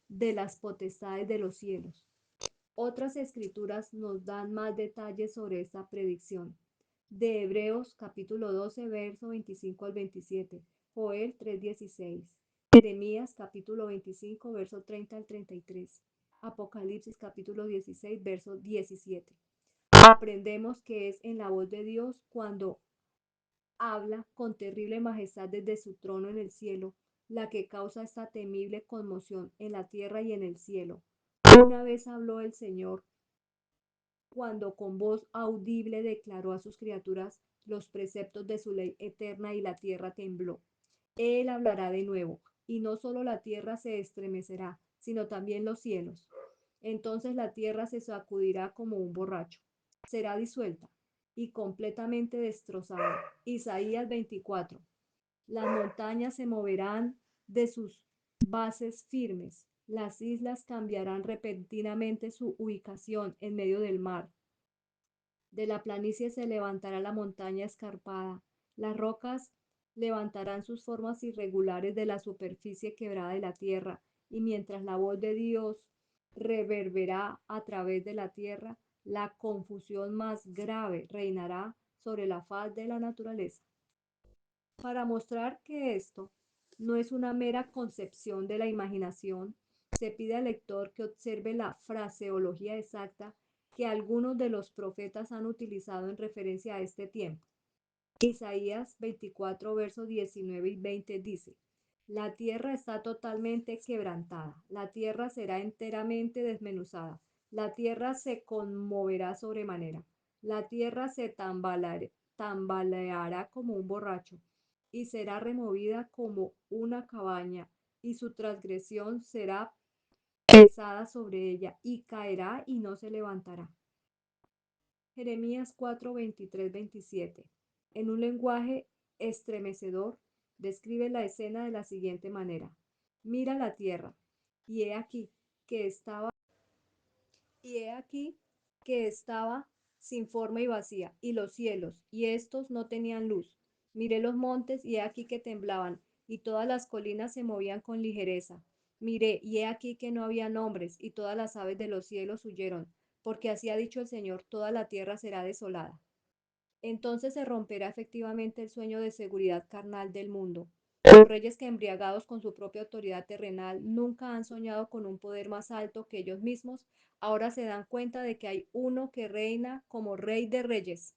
de las potestades de los cielos. Otras escrituras nos dan más detalles sobre esta predicción. De Hebreos capítulo 12, verso 25 al 27, Joel 3:16, Jeremías capítulo 25, verso 30 al 33, Apocalipsis capítulo 16, verso 17. Aprendemos que es en la voz de Dios cuando habla con terrible majestad desde su trono en el cielo, la que causa esta temible conmoción en la tierra y en el cielo. Una vez habló el Señor cuando con voz audible declaró a sus criaturas los preceptos de su ley eterna y la tierra tembló. Él hablará de nuevo, y no solo la tierra se estremecerá, sino también los cielos. Entonces la tierra se sacudirá como un borracho, será disuelta y completamente destrozada. Isaías 24. Las montañas se moverán de sus bases firmes, las islas cambiarán repentinamente su ubicación en medio del mar. De la planicie se levantará la montaña escarpada, las rocas levantarán sus formas irregulares de la superficie quebrada de la tierra, y mientras la voz de Dios reverberará a través de la tierra, la confusión más grave reinará sobre la faz de la naturaleza. Para mostrar que esto no es una mera concepción de la imaginación, se pide al lector que observe la fraseología exacta que algunos de los profetas han utilizado en referencia a este tiempo. Isaías 24, versos 19 y 20 dice: La tierra está totalmente quebrantada, la tierra será enteramente desmenuzada, la tierra se conmoverá sobremanera, la tierra se tambaleará como un borracho y será removida como una cabaña, y su transgresión será pesada sobre ella, y caerá y no se levantará. Jeremías 4, 23, 27. En un lenguaje estremecedor, describe la escena de la siguiente manera. Mira la tierra, y he aquí que estaba, y he aquí que estaba sin forma y vacía, y los cielos, y estos no tenían luz. Miré los montes, y he aquí que temblaban, y todas las colinas se movían con ligereza. Miré, y he aquí que no había nombres, y todas las aves de los cielos huyeron, porque así ha dicho el Señor, toda la tierra será desolada. Entonces se romperá efectivamente el sueño de seguridad carnal del mundo. Los reyes que embriagados con su propia autoridad terrenal nunca han soñado con un poder más alto que ellos mismos, ahora se dan cuenta de que hay uno que reina como rey de reyes.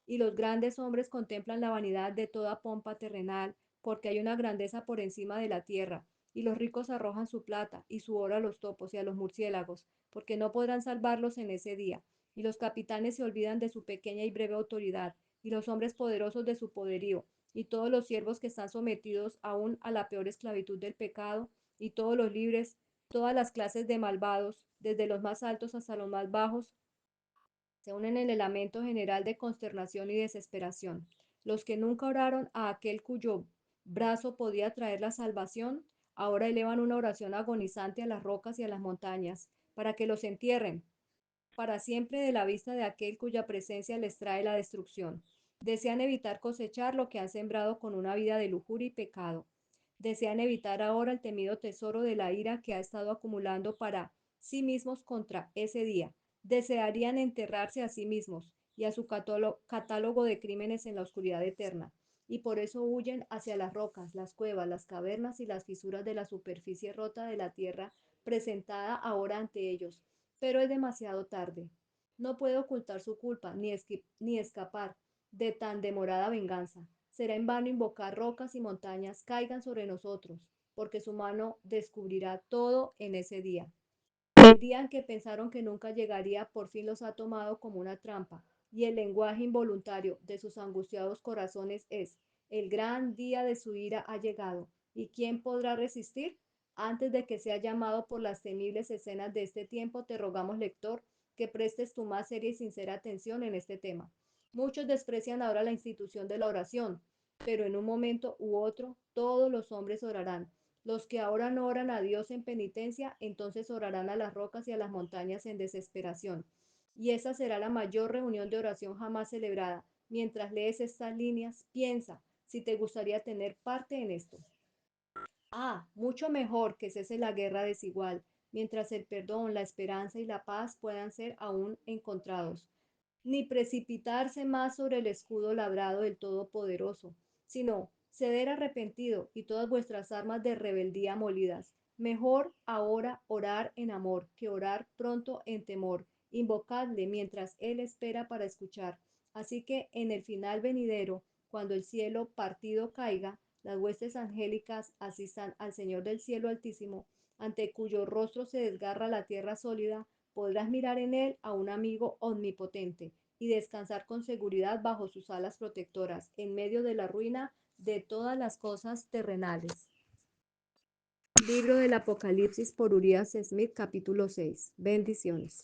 Y los grandes hombres contemplan la vanidad de toda pompa terrenal, porque hay una grandeza por encima de la tierra, y los ricos arrojan su plata y su oro a los topos y a los murciélagos, porque no podrán salvarlos en ese día. Y los capitanes se olvidan de su pequeña y breve autoridad, y los hombres poderosos de su poderío, y todos los siervos que están sometidos aún a la peor esclavitud del pecado, y todos los libres, todas las clases de malvados, desde los más altos hasta los más bajos, se unen en el lamento general de consternación y desesperación. Los que nunca oraron a aquel cuyo brazo podía traer la salvación, ahora elevan una oración agonizante a las rocas y a las montañas, para que los entierren para siempre de la vista de aquel cuya presencia les trae la destrucción. Desean evitar cosechar lo que han sembrado con una vida de lujuria y pecado. Desean evitar ahora el temido tesoro de la ira que ha estado acumulando para sí mismos contra ese día. Desearían enterrarse a sí mismos y a su catálogo de crímenes en la oscuridad eterna, y por eso huyen hacia las rocas, las cuevas, las cavernas y las fisuras de la superficie rota de la tierra presentada ahora ante ellos. Pero es demasiado tarde. No puede ocultar su culpa ni escapar de tan demorada venganza. Será en vano invocar rocas y montañas caigan sobre nosotros, porque su mano descubrirá todo en ese día. El día en que pensaron que nunca llegaría, por fin los ha tomado como una trampa, y el lenguaje involuntario de sus angustiados corazones es: el gran día de su ira ha llegado, ¿y quién podrá resistir? Antes de que sea llamado por las temibles escenas de este tiempo, te rogamos, lector, que prestes tu más seria y sincera atención en este tema. Muchos desprecian ahora la institución de la oración, pero en un momento u otro todos los hombres orarán, Los que ahora no oran a Dios en penitencia, entonces orarán a las rocas y a las montañas en desesperación. Y esa será la mayor reunión de oración jamás celebrada. Mientras lees estas líneas, piensa si te gustaría tener parte en esto. Mucho mejor que cese la guerra desigual, mientras el perdón, la esperanza y la paz puedan ser aún encontrados. Ni precipitarse más sobre el escudo labrado del Todopoderoso, sino ceder arrepentido y todas vuestras armas de rebeldía molidas. Mejor ahora orar en amor que orar pronto en temor. Invocadle mientras Él espera para escuchar. Así que en el final venidero, cuando el cielo partido caiga, las huestes angélicas asistan al Señor del cielo altísimo, ante cuyo rostro se desgarra la tierra sólida, podrás mirar en él a un amigo omnipotente y descansar con seguridad bajo sus alas protectoras, en medio de la ruina de todas las cosas terrenales. Libro del Apocalipsis por Urias Smith, capítulo 6. Bendiciones.